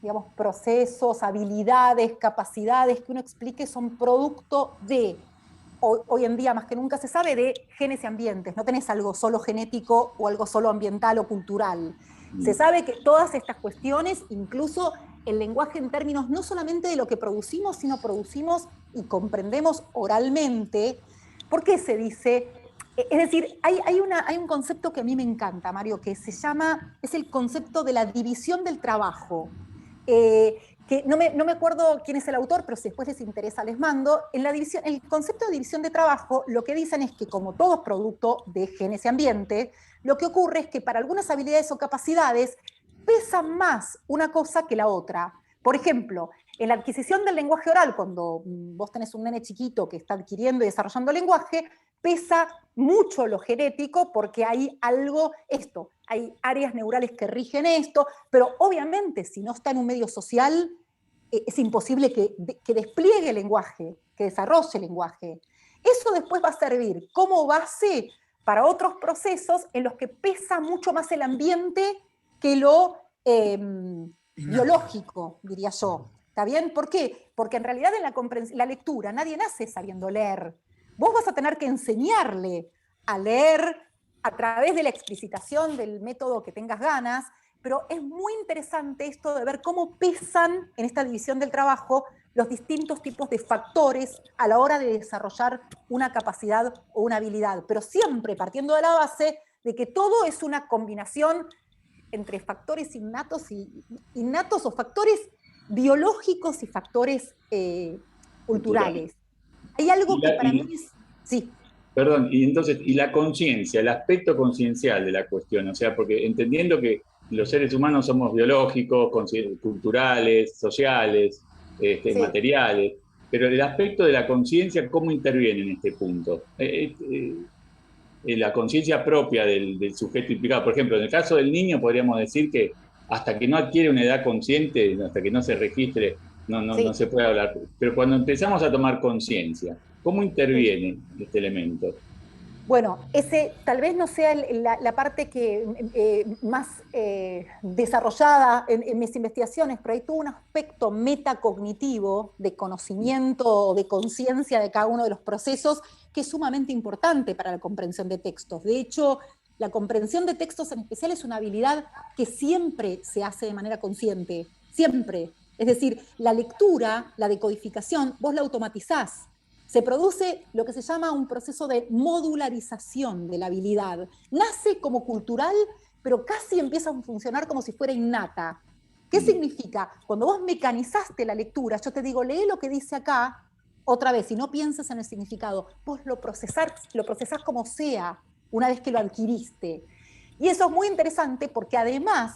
digamos, procesos, habilidades, capacidades que uno explique son producto de, hoy en día más que nunca se sabe, de genes y ambientes. No tenés algo solo genético o algo solo ambiental o cultural. Se sabe que todas estas cuestiones, incluso el lenguaje en términos no solamente de lo que producimos, sino producimos y comprendemos oralmente. ¿Por qué se dice? Es decir, hay un concepto que a mí me encanta, Mario, que es el concepto de la división del trabajo. Que no me acuerdo quién es el autor, pero si después les interesa les mando. El concepto de división de trabajo, lo que dicen es que como todo es producto de genes y ambiente, lo que ocurre es que para algunas habilidades o capacidades pesa más una cosa que la otra. Por ejemplo, en la adquisición del lenguaje oral, cuando vos tenés un nene chiquito que está adquiriendo y desarrollando lenguaje, pesa mucho lo genético porque hay hay áreas neurales que rigen esto, pero obviamente si no está en un medio social, es imposible que despliegue el lenguaje, que desarrolle el lenguaje. Eso después va a servir como base para otros procesos en los que pesa mucho más el ambiente que lo biológico, diría yo. ¿Está bien? ¿Por qué? Porque en realidad en la lectura nadie nace sabiendo leer. Vos vas a tener que enseñarle a leer a través de la explicitación del método que tengas ganas, pero es muy interesante esto de ver cómo pesan en esta división del trabajo los distintos tipos de factores a la hora de desarrollar una capacidad o una habilidad, pero siempre partiendo de la base de que todo es una combinación entre factores innatos o factores biológicos y factores culturales. Hay algo que para mí es... Sí. Perdón, y entonces, ¿y la conciencia, el aspecto conciencial de la cuestión? O sea, porque entendiendo que los seres humanos somos biológicos, culturales, sociales, materiales, pero el aspecto de la conciencia, ¿cómo interviene en este punto? La conciencia propia del sujeto implicado. Por ejemplo, en el caso del niño podríamos decir que hasta que no adquiere una edad consciente, hasta que no se registre, no se puede hablar. Pero cuando empezamos a tomar conciencia, ¿cómo interviene este elemento? Bueno, ese tal vez no sea la parte que más desarrollada en mis investigaciones, pero hay todo un aspecto metacognitivo de conocimiento o de conciencia de cada uno de los procesos que es sumamente importante para la comprensión de textos. De hecho, la comprensión de textos en especial es una habilidad que siempre se hace de manera consciente, siempre. Es decir, la lectura, la decodificación, vos la automatizás. Se produce lo que se llama un proceso de modularización de la habilidad. Nace como cultural, pero casi empieza a funcionar como si fuera innata. ¿Qué significa? Cuando vos mecanizaste la lectura, yo te digo, lee lo que dice acá, otra vez, y no pienses en el significado, vos lo procesás como sea, una vez que lo adquiriste. Y eso es muy interesante porque además,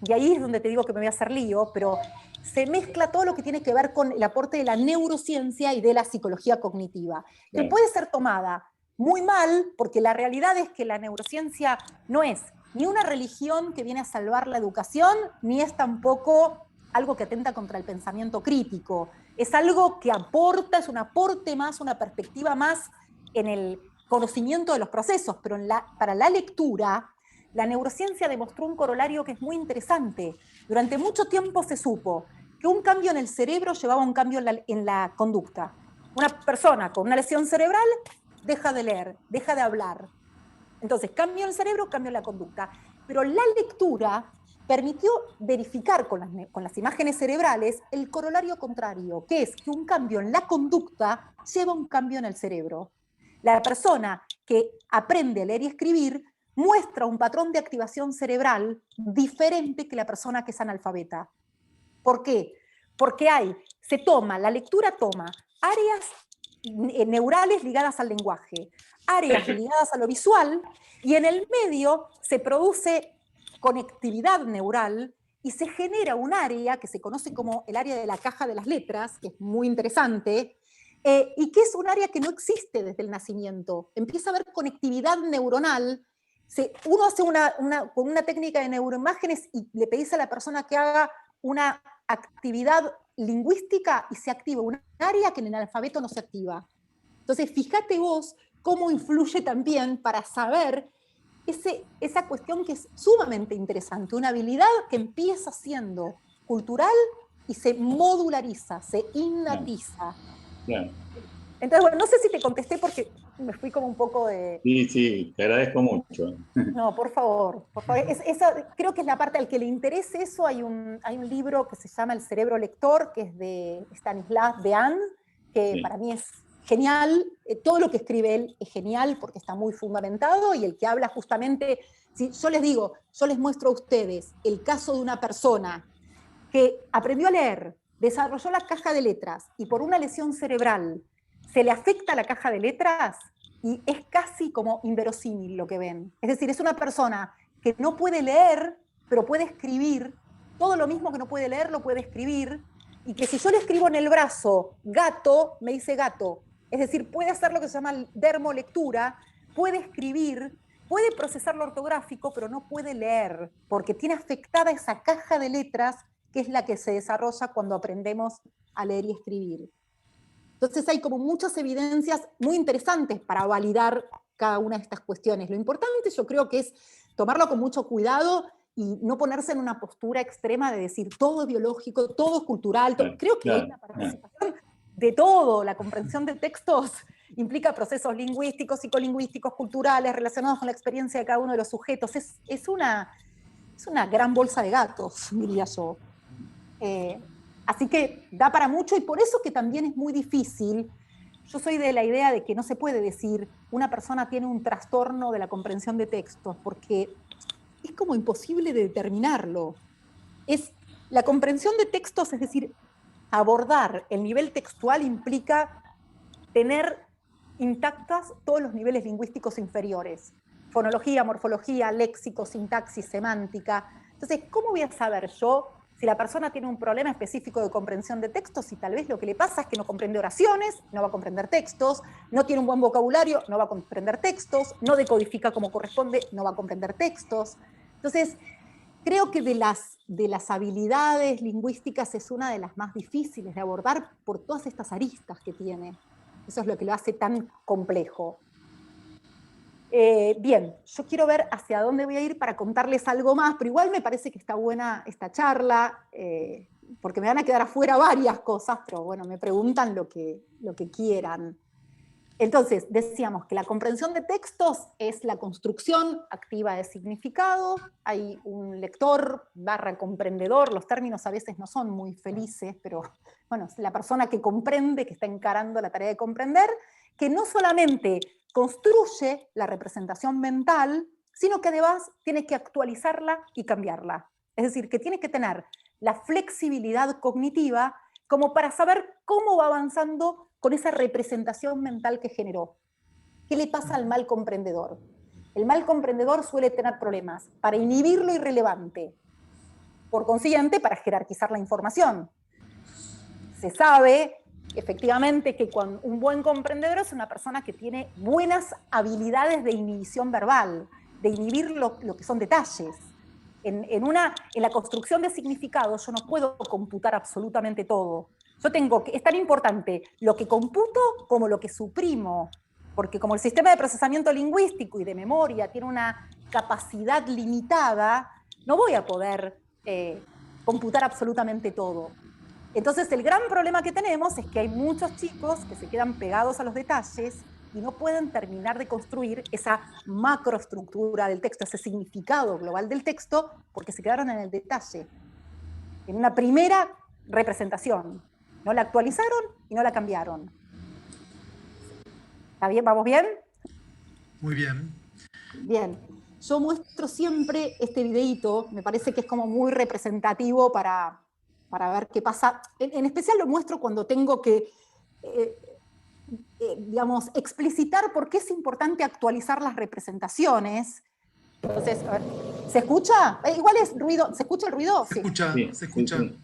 y ahí es donde te digo que me voy a hacer lío, pero se mezcla todo lo que tiene que ver con el aporte de la neurociencia y de la psicología cognitiva, que puede ser tomada muy mal, porque la realidad es que la neurociencia no es ni una religión que viene a salvar la educación, ni es tampoco algo que atenta contra el pensamiento crítico. Es algo que aporta, es un aporte más, una perspectiva más en el conocimiento de los procesos, pero para la lectura, la neurociencia demostró un corolario que es muy interesante. Durante mucho tiempo se supo que un cambio en el cerebro llevaba a un cambio en la conducta. Una persona con una lesión cerebral deja de leer, deja de hablar. Entonces, cambio en el cerebro, cambio en la conducta. Pero la lectura permitió verificar con las imágenes cerebrales el corolario contrario, que es que un cambio en la conducta lleva a un cambio en el cerebro. La persona que aprende a leer y escribir muestra un patrón de activación cerebral diferente que la persona que es analfabeta. ¿Por qué? Porque la lectura toma áreas neurales ligadas al lenguaje, áreas ligadas a lo visual, y en el medio se produce conectividad neural y se genera un área que se conoce como el área de la caja de las letras, que es muy interesante, y que es un área que no existe desde el nacimiento. Empieza a haber conectividad neuronal. Uno hace con una técnica de neuroimágenes y le pedís a la persona que haga una actividad lingüística y se activa un área que en el alfabeto no se activa. Entonces, fíjate vos cómo influye también para saber esa cuestión que es sumamente interesante, una habilidad que empieza siendo cultural y se modulariza, se innatiza. Claro. Entonces, bueno, no sé si te contesté porque me fui como un poco de... Sí, sí, te agradezco mucho. No, por favor, por favor. Creo que es la parte al que le interese eso. Hay un libro que se llama El cerebro lector, que es de Stanislas Dehaene, que para mí es genial. Todo lo que escribe él es genial porque está muy fundamentado, y el que habla justamente, si yo les digo, yo les muestro a ustedes el caso de una persona que aprendió a leer, desarrolló la caja de letras y por una lesión cerebral se le afecta la caja de letras, y es casi como inverosímil lo que ven. Es decir, es una persona que no puede leer, pero puede escribir. Todo lo mismo que no puede leer, lo puede escribir. Y que si yo le escribo en el brazo gato, me dice gato. Es decir, puede hacer lo que se llama dermolectura, puede escribir, puede procesar lo ortográfico, pero no puede leer, porque tiene afectada esa caja de letras que es la que se desarrolla cuando aprendemos a leer y escribir. Entonces hay como muchas evidencias muy interesantes para validar cada una de estas cuestiones. Lo importante yo creo que es tomarlo con mucho cuidado y no ponerse en una postura extrema de decir todo es biológico, todo es cultural. Creo que es la participación de todo. La comprensión de textos implica procesos lingüísticos, psicolingüísticos, culturales, relacionados con la experiencia de cada uno de los sujetos. Es una gran bolsa de gatos, diría yo. Así que da para mucho, y por eso que también es muy difícil. Yo soy de la idea de que no se puede decir una persona tiene un trastorno de la comprensión de textos, porque es como imposible de determinarlo. Es la comprensión de textos, es decir, abordar el nivel textual implica tener intactas todos los niveles lingüísticos inferiores: fonología, morfología, léxico, sintaxis, semántica. Entonces, ¿cómo voy a saber yo si la persona tiene un problema específico de comprensión de textos, si tal vez lo que le pasa es que no comprende oraciones, no va a comprender textos, no tiene un buen vocabulario, no va a comprender textos, no decodifica como corresponde, no va a comprender textos? Entonces, creo que de las habilidades lingüísticas es una de las más difíciles de abordar por todas estas aristas que tiene. Eso es lo que lo hace tan complejo. Bien, yo quiero ver hacia dónde voy a ir para contarles algo más, pero igual me parece que está buena esta charla, porque me van a quedar afuera varias cosas, pero bueno, me preguntan lo que quieran. Entonces, decíamos que la comprensión de textos es la construcción activa de significado, hay un lector / comprendedor, los términos a veces no son muy felices, pero bueno, es la persona que comprende, que está encarando la tarea de comprender, que no solamente construye la representación mental, sino que además tiene que actualizarla y cambiarla. Es decir, que tiene que tener la flexibilidad cognitiva como para saber cómo va avanzando con esa representación mental que generó. ¿Qué le pasa al mal comprendedor? El mal comprendedor suele tener problemas para inhibir lo irrelevante, por consiguiente, para jerarquizar la información. Se sabe efectivamente que un buen comprendedor es una persona que tiene buenas habilidades de inhibición verbal, de inhibir lo que son detalles. En la construcción de significados yo no puedo computar absolutamente todo. Yo tengo que, es tan importante lo que computo como lo que suprimo, porque como el sistema de procesamiento lingüístico y de memoria tiene una capacidad limitada, no voy a poder computar absolutamente todo. Entonces el gran problema que tenemos es que hay muchos chicos que se quedan pegados a los detalles y no pueden terminar de construir esa macroestructura del texto, ese significado global del texto, porque se quedaron en el detalle, en una primera representación. No la actualizaron y no la cambiaron. ¿Está bien? ¿Vamos bien? Muy bien. Bien. Yo muestro siempre este videíto, me parece que es como muy representativo para ver qué pasa. En especial lo muestro cuando tengo que, digamos, explicitar por qué es importante actualizar las representaciones. Entonces, a ver, ¿se escucha? Igual es ruido, ¿se escucha el ruido? Se escucha, Sí, se escucha. sí, sí.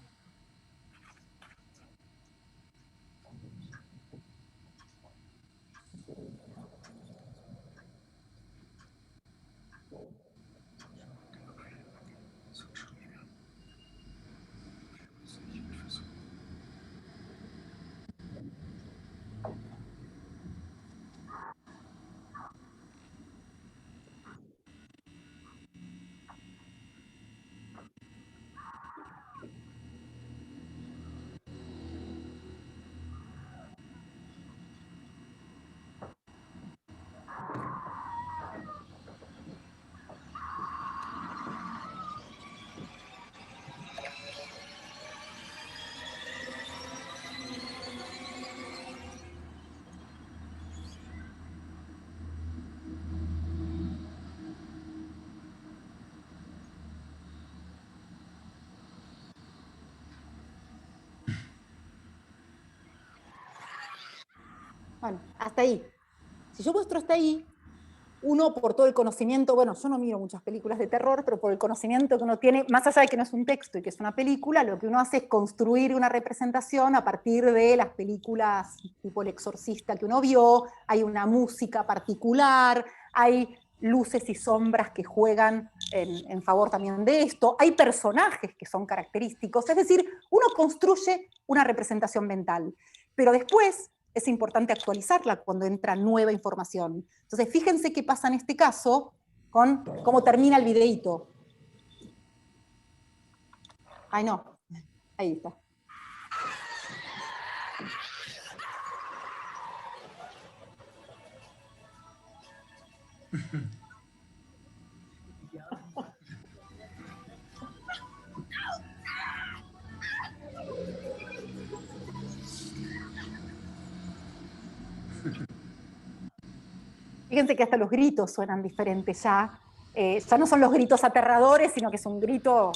Bueno, hasta ahí. Si yo muestro hasta ahí, uno por todo el conocimiento, bueno, yo no miro muchas películas de terror, pero por el conocimiento que uno tiene, más allá de que no es un texto y que es una película, lo que uno hace es construir una representación a partir de las películas tipo El Exorcista que uno vio, hay una música particular, hay luces y sombras que juegan en favor también de esto, hay personajes que son característicos, es decir, uno construye una representación mental, pero después es importante actualizarla cuando entra nueva información. Entonces, fíjense qué pasa en este caso con cómo termina el videíto. Ay, no. Ahí está. Fíjense que hasta los gritos suenan diferentes ya. Ya no son los gritos aterradores, sino que es un grito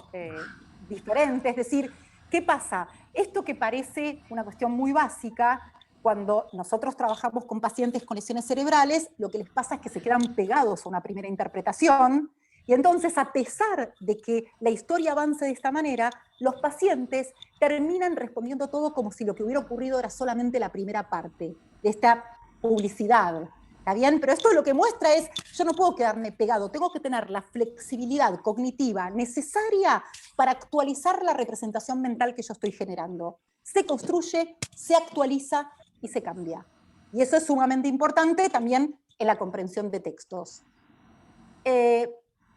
diferente. Es decir, ¿qué pasa? Esto que parece una cuestión muy básica, cuando nosotros trabajamos con pacientes con lesiones cerebrales, lo que les pasa es que se quedan pegados a una primera interpretación, y entonces, a pesar de que la historia avance de esta manera, los pacientes terminan respondiendo todo como si lo que hubiera ocurrido era solamente la primera parte de esta publicidad. ¿Está bien? Pero esto lo que muestra es, yo no puedo quedarme pegado, tengo que tener la flexibilidad cognitiva necesaria para actualizar la representación mental que yo estoy generando. Se construye, se actualiza y se cambia. Y eso es sumamente importante también en la comprensión de textos.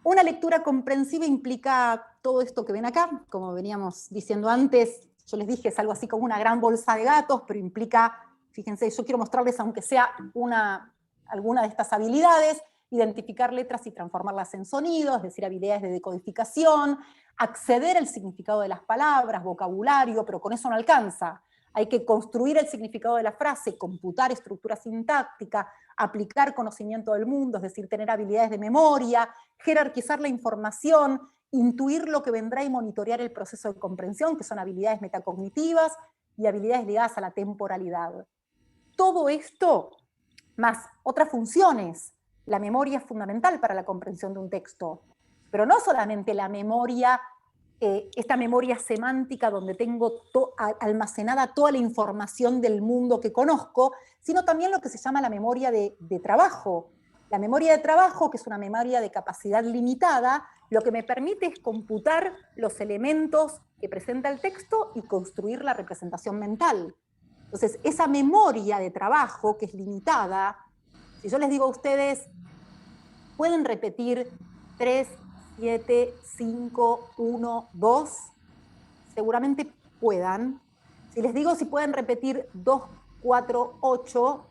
Una lectura comprensiva implica todo esto que ven acá, como veníamos diciendo antes, yo les dije, es algo así como una gran bolsa de gatos, pero implica, fíjense, yo quiero mostrarles, aunque sea alguna de estas habilidades, identificar letras y transformarlas en sonidos, es decir, habilidades de decodificación, acceder al significado de las palabras, vocabulario, pero con eso no alcanza. Hay que construir el significado de la frase, computar estructura sintáctica, aplicar conocimiento del mundo, es decir, tener habilidades de memoria, jerarquizar la información, intuir lo que vendrá y monitorear el proceso de comprensión, que son habilidades metacognitivas y habilidades ligadas a la temporalidad. Todo esto, más otras funciones. La memoria es fundamental para la comprensión de un texto, pero no solamente la memoria, esta memoria semántica donde tengo almacenada toda la información del mundo que conozco, sino también lo que se llama la memoria de trabajo. La memoria de trabajo, que es una memoria de capacidad limitada, lo que me permite es computar los elementos que presenta el texto y construir la representación mental. Entonces, esa memoria de trabajo, que es limitada, si yo les digo a ustedes, pueden repetir 3, 7, 5, 1, 2, seguramente puedan. Si les digo si pueden repetir 2, 4, 8,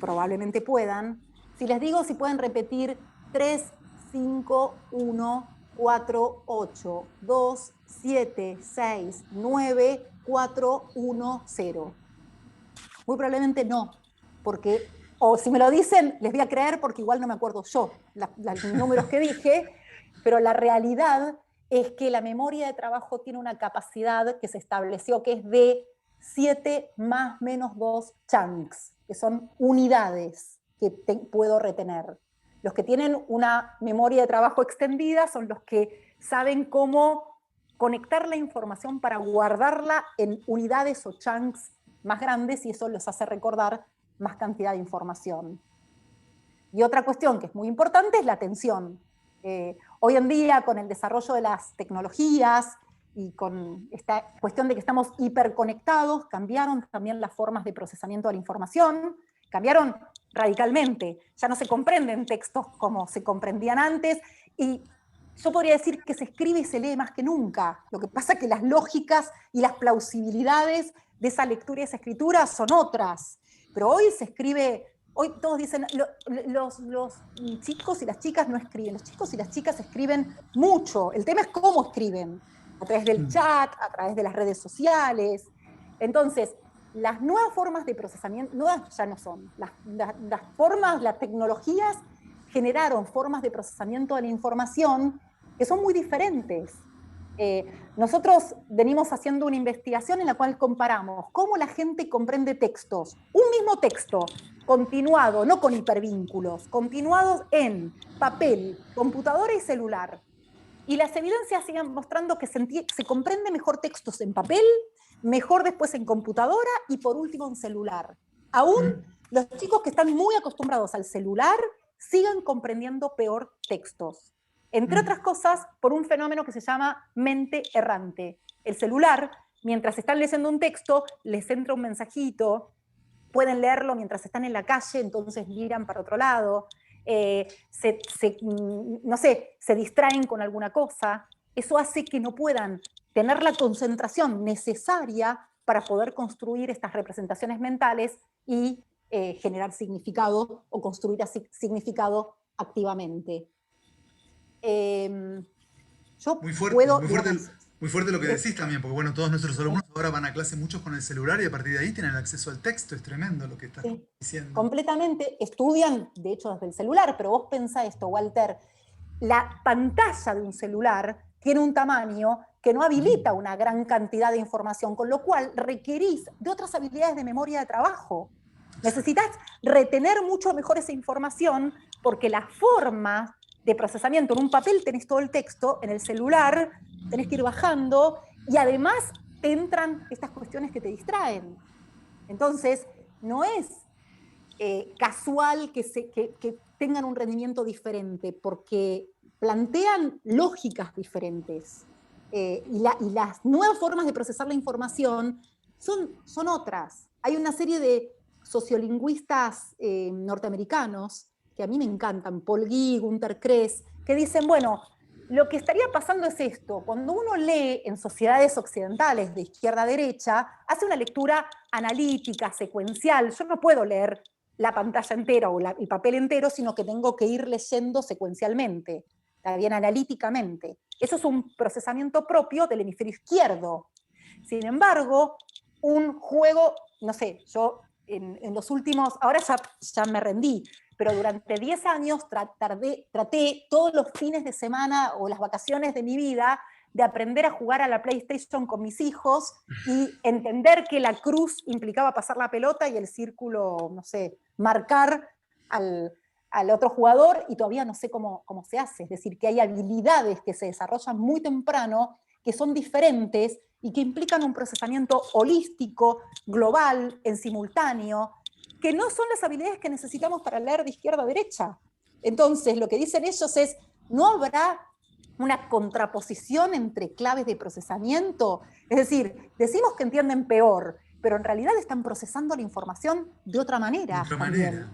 probablemente puedan. Si les digo si pueden repetir 3, 5, 1, 4, 8, 2, 7, 6, 9, 4, 1, 0. Muy probablemente no, porque, o si me lo dicen, les voy a creer porque igual no me acuerdo yo los números que dije, pero la realidad es que la memoria de trabajo tiene una capacidad que se estableció que es de 7 más menos 2 chunks, que son unidades que puedo retener. Los que tienen una memoria de trabajo extendida son los que saben cómo conectar la información para guardarla en unidades o chunks más grandes y eso los hace recordar más cantidad de información. Y otra cuestión que es muy importante es la atención. Hoy en día, con el desarrollo de las tecnologías y con esta cuestión de que estamos hiperconectados, cambiaron también las formas de procesamiento de la información, cambiaron radicalmente. Ya no se comprenden textos como se comprendían antes, y yo podría decir que se escribe y se lee más que nunca. Lo que pasa es que las lógicas y las plausibilidades de esa lectura y esa escritura son otras. Pero hoy se escribe, hoy todos dicen, los chicos y las chicas no escriben, los chicos y las chicas escriben mucho. El tema es cómo escriben, a través del chat, a través de las redes sociales. Entonces, las nuevas formas de procesamiento, nuevas ya no son, las formas, las tecnologías generaron formas de procesamiento de la información que son muy diferentes. Nosotros venimos haciendo una investigación en la cual comparamos cómo la gente comprende textos, un mismo texto, continuado, no con hipervínculos, continuados en papel, computadora y celular. Y las evidencias siguen mostrando que se comprende mejor textos en papel, mejor después en computadora y por último en celular. Aún los chicos que están muy acostumbrados al celular siguen comprendiendo peor textos. Entre otras cosas, por un fenómeno que se llama mente errante. El celular, mientras están leyendo un texto, les entra un mensajito, pueden leerlo mientras están en la calle, entonces miran para otro lado, no sé, se distraen con alguna cosa. Eso hace que no puedan tener la concentración necesaria para poder construir estas representaciones mentales y generar significado o construir significado activamente. Yo muy fuerte, puedo, muy fuerte lo que decís también, porque bueno, todos nuestros alumnos ahora van a clase muchos con el celular y a partir de ahí tienen acceso al texto, es tremendo lo que estás diciendo. Completamente, estudian de hecho desde el celular, pero vos pensá esto, Walter, la pantalla de un celular tiene un tamaño que no habilita una gran cantidad de información, con lo cual requerís de otras habilidades de memoria de trabajo. Necesitas retener mucho mejor esa información porque la forma de procesamiento, en un papel tenés todo el texto, en el celular tenés que ir bajando y además te entran estas cuestiones que te distraen. Entonces, no es casual que tengan un rendimiento diferente, porque plantean lógicas diferentes. Y las nuevas formas de procesar la información son otras. Hay una serie de sociolingüistas norteamericanos que a mí me encantan, Paul Guy, Günter Kress, que dicen, bueno, lo que estaría pasando es esto: cuando uno lee en sociedades occidentales de izquierda a derecha, hace una lectura analítica, secuencial. Yo no puedo leer la pantalla entera o el papel entero, sino que tengo que ir leyendo secuencialmente, también analíticamente. Eso es un procesamiento propio del hemisferio izquierdo. Sin embargo, un juego, no sé, yo en los últimos, ahora ya me rendí, pero durante 10 años traté todos los fines de semana o las vacaciones de mi vida de aprender a jugar a la PlayStation con mis hijos y entender que la cruz implicaba pasar la pelota y el círculo, no sé, marcar al otro jugador, y todavía no sé cómo se hace. Es decir, que hay habilidades que se desarrollan muy temprano, que son diferentes y que implican un procesamiento holístico, global, en simultáneo, que no son las habilidades que necesitamos para leer de izquierda a derecha. Entonces, lo que dicen ellos es, ¿no habrá una contraposición entre claves de procesamiento? Es decir, decimos que entienden peor, pero en realidad están procesando la información de otra manera. De otra también. manera.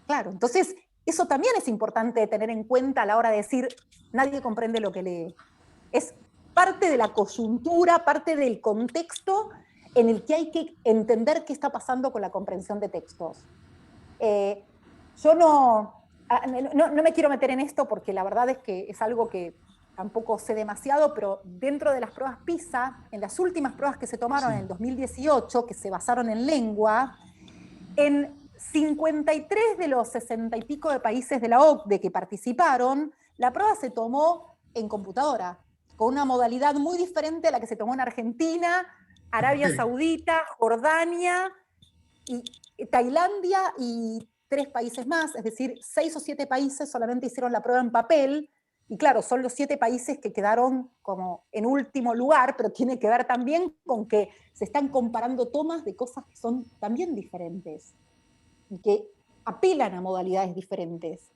Claro, entonces eso también es importante tener en cuenta a la hora de decir, nadie comprende lo que lee. Es parte de la coyuntura, parte del contexto en el que hay que entender qué está pasando con la comprensión de textos. Yo no me quiero meter en esto porque la verdad es que es algo que tampoco sé demasiado, pero dentro de las pruebas PISA, en las últimas pruebas que se tomaron en el 2018, que se basaron en lengua, en 53 de los 60 y pico de países de la OCDE que participaron, la prueba se tomó en computadora, con una modalidad muy diferente a la que se tomó en Argentina, Arabia Saudita, Jordania, y Tailandia y 3 países más, es decir, 6 o 7 países solamente hicieron la prueba en papel, y claro, son los 7 países que quedaron como en último lugar, pero tiene que ver también con que se están comparando tomas de cosas que son también diferentes y que apelan a modalidades diferentes.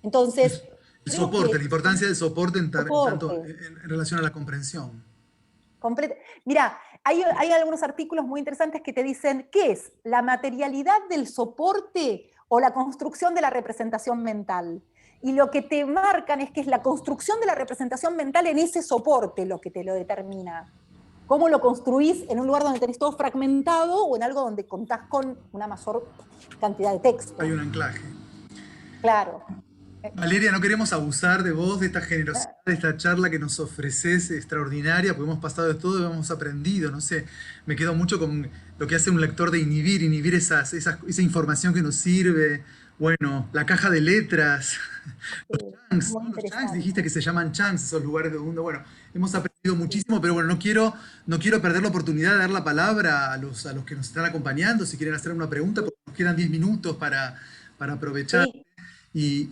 Entonces, el soporte, la importancia del soporte tanto en relación a la comprensión. Mira, hay algunos artículos muy interesantes que te dicen qué es la materialidad del soporte o la construcción de la representación mental. Y lo que te marcan es que es la construcción de la representación mental en ese soporte lo que te lo determina. Cómo lo construís en un lugar donde tenés todo fragmentado o en algo donde contás con una mayor cantidad de texto. Hay un anclaje. Claro. Valeria, no queremos abusar de vos, de esta generosidad, de esta charla que nos ofreces extraordinaria, porque hemos pasado de todo y hemos aprendido, no sé, me quedo mucho con lo que hace un lector de inhibir esa información que nos sirve. Bueno, la caja de letras, los chunks, ¿no? Los chunks, dijiste que se llaman chunks, esos lugares de mundo. Bueno, hemos aprendido muchísimo, pero bueno, no quiero perder la oportunidad de dar la palabra a los que nos están acompañando, si quieren hacer una pregunta, porque nos quedan 10 minutos para aprovechar. Sí.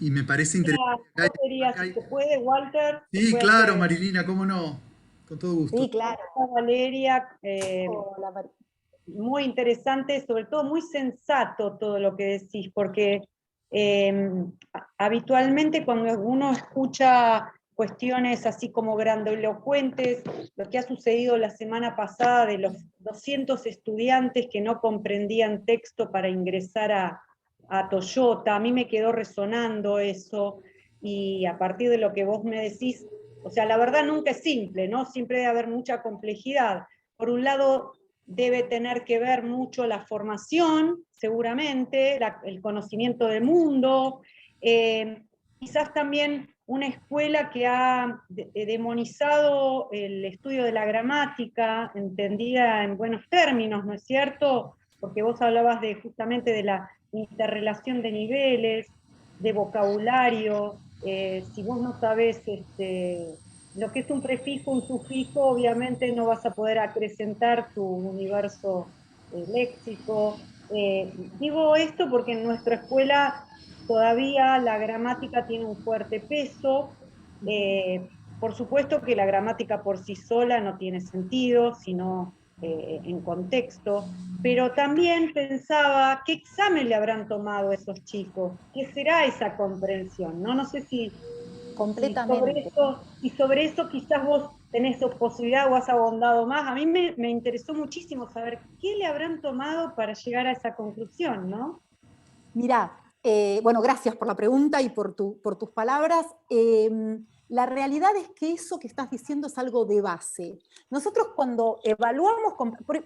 Y me parece interesante. Si se puede, Walter. Sí, claro, Marilina, cómo no, con todo gusto. Sí, claro. Valeria, muy interesante, sobre todo muy sensato todo lo que decís, porque habitualmente cuando uno escucha cuestiones así como grandilocuentes, lo que ha sucedido la semana pasada de los 200 estudiantes que no comprendían texto para ingresar a Toyota, a mí me quedó resonando eso, y a partir de lo que vos me decís, o sea, la verdad nunca es simple, ¿no? Siempre debe haber mucha complejidad. Por un lado, debe tener que ver mucho la formación, seguramente, el conocimiento del mundo, quizás también una escuela que ha demonizado el estudio de la gramática, entendida en buenos términos, ¿no es cierto? Porque vos hablabas justamente de la interrelación de niveles, de vocabulario. Si vos no sabés lo que es un prefijo, un sufijo, obviamente no vas a poder acrecentar tu universo léxico. Digo esto porque en nuestra escuela todavía la gramática tiene un fuerte peso. Por supuesto que la gramática por sí sola no tiene sentido, sino en contexto, pero también pensaba, ¿qué examen le habrán tomado a esos chicos? ¿Qué será esa comprensión? No sé si completamente. Y sobre eso quizás vos tenés posibilidad o has abondado más. A mí me interesó muchísimo saber qué le habrán tomado para llegar a esa conclusión, ¿no? Mirá, Bueno, gracias por la pregunta y por tus palabras. La realidad es que eso que estás diciendo es algo de base. Nosotros cuando evaluamos,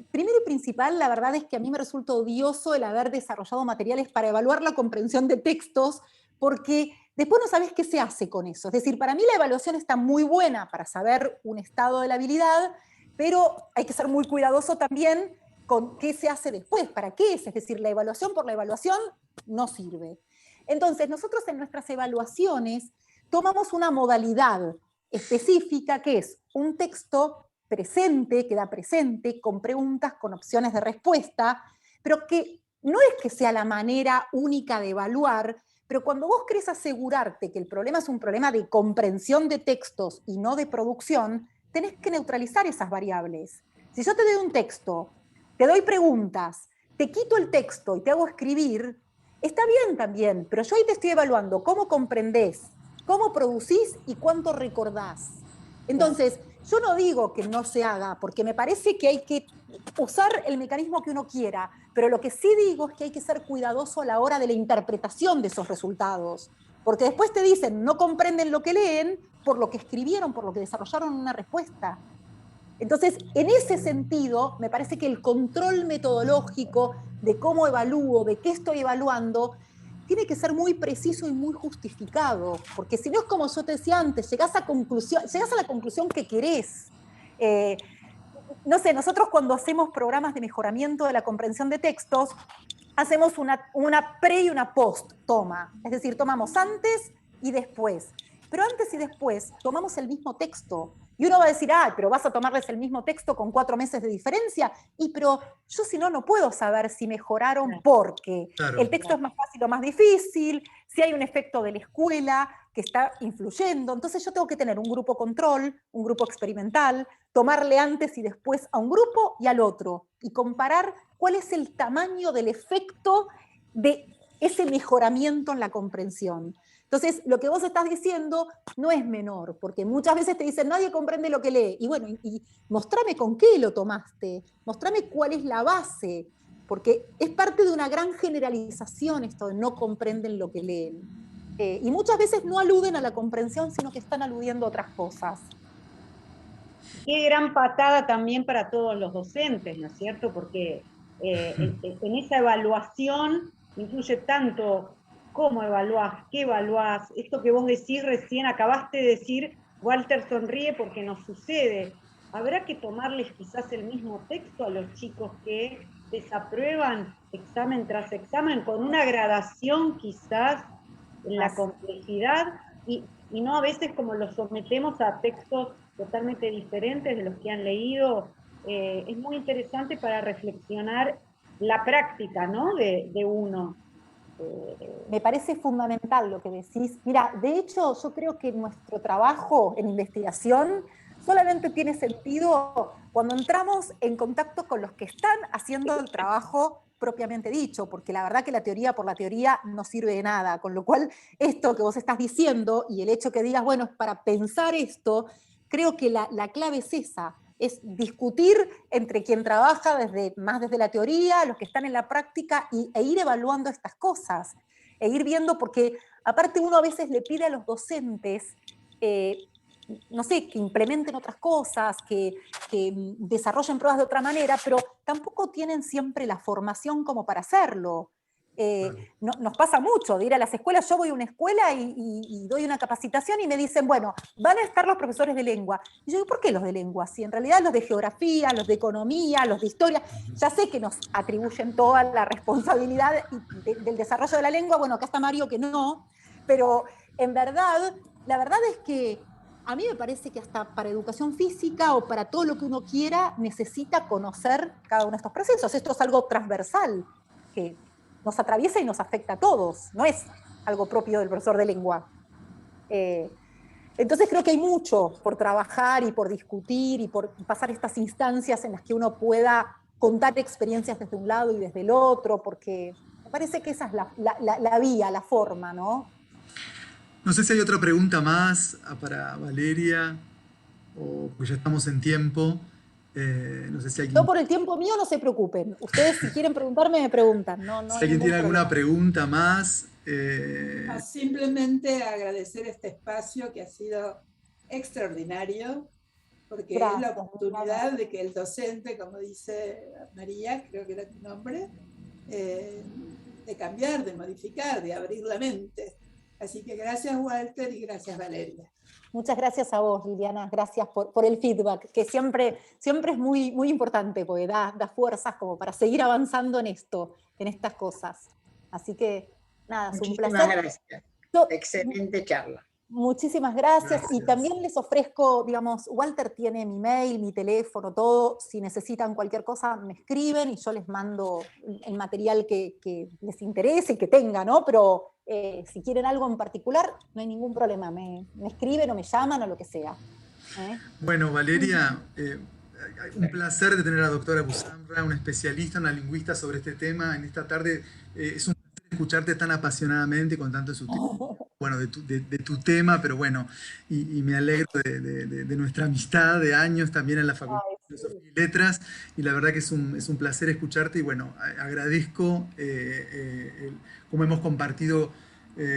primero y principal, la verdad es que a mí me resulta odioso el haber desarrollado materiales para evaluar la comprensión de textos, porque después no sabes qué se hace con eso. Es decir, para mí la evaluación está muy buena para saber un estado de la habilidad, pero hay que ser muy cuidadoso también con qué se hace después, para qué es. Es decir, la evaluación por la evaluación no sirve. Entonces, nosotros en nuestras evaluaciones tomamos una modalidad específica que es un texto presente, que da presente, con preguntas, con opciones de respuesta, pero que no es que sea la manera única de evaluar, pero cuando vos querés asegurarte que el problema es un problema de comprensión de textos y no de producción, tenés que neutralizar esas variables. Si yo te doy un texto, te doy preguntas, te quito el texto y te hago escribir, está bien también, pero yo ahí te estoy evaluando cómo comprendés, cómo producís y cuánto recordás. Entonces, yo no digo que no se haga, porque me parece que hay que usar el mecanismo que uno quiera, pero lo que sí digo es que hay que ser cuidadoso a la hora de la interpretación de esos resultados, porque después te dicen, no comprenden lo que leen por lo que escribieron, por lo que desarrollaron una respuesta. Entonces, en ese sentido, me parece que el control metodológico de cómo evalúo, de qué estoy evaluando, tiene que ser muy preciso y muy justificado, porque si no es como yo te decía antes, llegás a la conclusión que querés. No sé, nosotros cuando hacemos programas de mejoramiento de la comprensión de textos, hacemos una pre y una post toma, es decir, tomamos antes y después. Pero antes y después tomamos el mismo texto. Y uno va a decir, pero vas a tomarles el mismo texto con 4 meses de diferencia. Pero yo si no, no puedo saber si mejoraron porque el texto es más fácil o más difícil, si hay un efecto de la escuela que está influyendo. Entonces yo tengo que tener un grupo control, un grupo experimental, tomarle antes y después a un grupo y al otro, y comparar cuál es el tamaño del efecto de ese mejoramiento en la comprensión. Entonces, lo que vos estás diciendo no es menor, porque muchas veces te dicen, nadie comprende lo que lee. Y bueno, y mostrame con qué lo tomaste, mostrame cuál es la base, porque es parte de una gran generalización esto de no comprenden lo que leen. Y muchas veces no aluden a la comprensión, sino que están aludiendo a otras cosas. Qué gran patada también para todos los docentes, ¿no es cierto? Porque en esa evaluación incluye tanto cómo evaluás, qué evaluás, esto que vos decís recién, acabaste de decir, Walter sonríe porque nos sucede. ¿Habrá que tomarles quizás el mismo texto a los chicos que desaprueban examen tras examen, con una gradación quizás en la complejidad, y no a veces como los sometemos a textos totalmente diferentes de los que han leído? Es muy interesante para reflexionar la práctica, ¿no? de uno. Me parece fundamental lo que decís. Mira, de hecho, yo creo que nuestro trabajo en investigación solamente tiene sentido cuando entramos en contacto con los que están haciendo el trabajo propiamente dicho, porque la verdad que la teoría por la teoría no sirve de nada, con lo cual esto que vos estás diciendo y el hecho que digas, bueno, es para pensar esto, creo que la clave es esa, es discutir entre quien trabaja más desde la teoría, los que están en la práctica, e ir evaluando estas cosas, e ir viendo, porque aparte uno a veces le pide a los docentes, no sé, que implementen otras cosas, que desarrollen pruebas de otra manera, pero tampoco tienen siempre la formación como para hacerlo. Nos pasa mucho de ir a las escuelas. Yo voy a una escuela y doy una capacitación y me dicen, bueno, van a estar los profesores de lengua. Y yo digo, ¿por qué los de lengua? Si en realidad los de geografía, los de economía, los de historia, ya sé que nos atribuyen toda la responsabilidad del desarrollo de la lengua. Bueno, acá está Mario que no, pero en verdad, la verdad es que a mí me parece que hasta para educación física o para todo lo que uno quiera necesita conocer cada uno de estos procesos. Esto es algo transversal, que nos atraviesa y nos afecta a todos, no es algo propio del profesor de lengua. Entonces creo que hay mucho por trabajar y por discutir y por pasar estas instancias en las que uno pueda contar experiencias desde un lado y desde el otro, porque me parece que esa es la vía, la forma, ¿no? No sé si hay otra pregunta más para Valeria, o pues ya estamos en tiempo. No sé si alguien, Yo por el tiempo mío no se preocupen. Ustedes si quieren preguntarme, me preguntan. No, no si hay alguien ningún tiene alguna problema. pregunta más. Simplemente agradecer este espacio que ha sido extraordinario, porque es la Gracias, oportunidad de que el docente, como dice María, creo que era tu nombre, de cambiar, de modificar, de abrir la mente. Así que gracias Walter y gracias Valeria. Muchas gracias a vos, Liliana. Gracias por el feedback, que siempre es muy, muy importante, porque da fuerzas como para seguir avanzando en esto, en estas cosas. Así que, nada, es un placer. Muchísimas gracias. Yo, Excelente charla. muchísimas gracias. Gracias. Y también les ofrezco, digamos, Walter tiene mi mail, mi teléfono, todo. Si necesitan cualquier cosa, me escriben y yo les mando el material que les interese y que tenga, ¿no? Pero si quieren algo en particular, no hay ningún problema. Me escriben o me llaman o lo que sea. Bueno, Valeria, un placer de tener a la doctora Busambra, una especialista, una lingüista sobre este tema en esta tarde. Es un placer escucharte tan apasionadamente con tanto de su tema, bueno, de tu tema, pero bueno, y me alegro de nuestra amistad de años también en la Facultad de Filosofía y Letras, y la verdad que es un placer escucharte, y bueno, agradezco cómo hemos compartido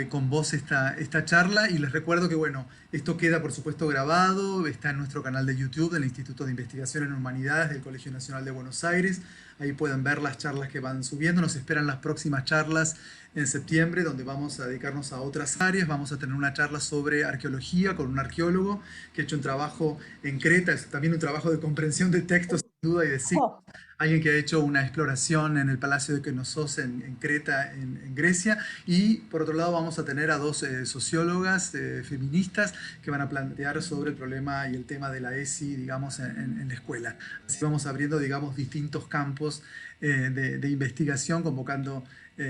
con vos esta charla, y les recuerdo que bueno, esto queda por supuesto grabado, está en nuestro canal de YouTube del Instituto de Investigación en Humanidades del Colegio Nacional de Buenos Aires. Ahí pueden ver las charlas que van subiendo. Nos esperan las próximas charlas en septiembre, donde vamos a dedicarnos a otras áreas. Vamos a tener una charla sobre arqueología con un arqueólogo que ha hecho un trabajo en Creta, es también un trabajo de comprensión de textos sin duda y de signos. Alguien que ha hecho una exploración en el Palacio de Knossos en Creta, en Grecia. Y por otro lado vamos a tener a dos sociólogas feministas que van a plantear sobre el problema y el tema de la ESI, digamos, en la escuela. Así vamos abriendo, digamos, distintos campos de investigación, convocando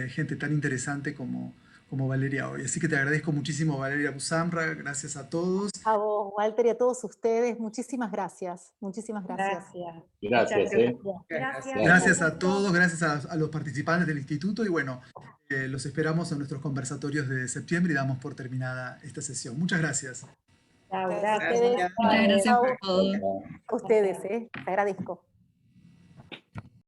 gente tan interesante como Valeria hoy. Así que te agradezco muchísimo, Valeria Busambra. Gracias a todos. A vos, Walter, y a todos ustedes, muchísimas gracias. Muchísimas gracias. Gracias. Gracias a todos, gracias a los participantes del instituto, y bueno, los esperamos en nuestros conversatorios de septiembre y damos por terminada esta sesión. Muchas gracias. Chao, gracias. Ustedes, Muchas gracias por todo. a ustedes, te agradezco.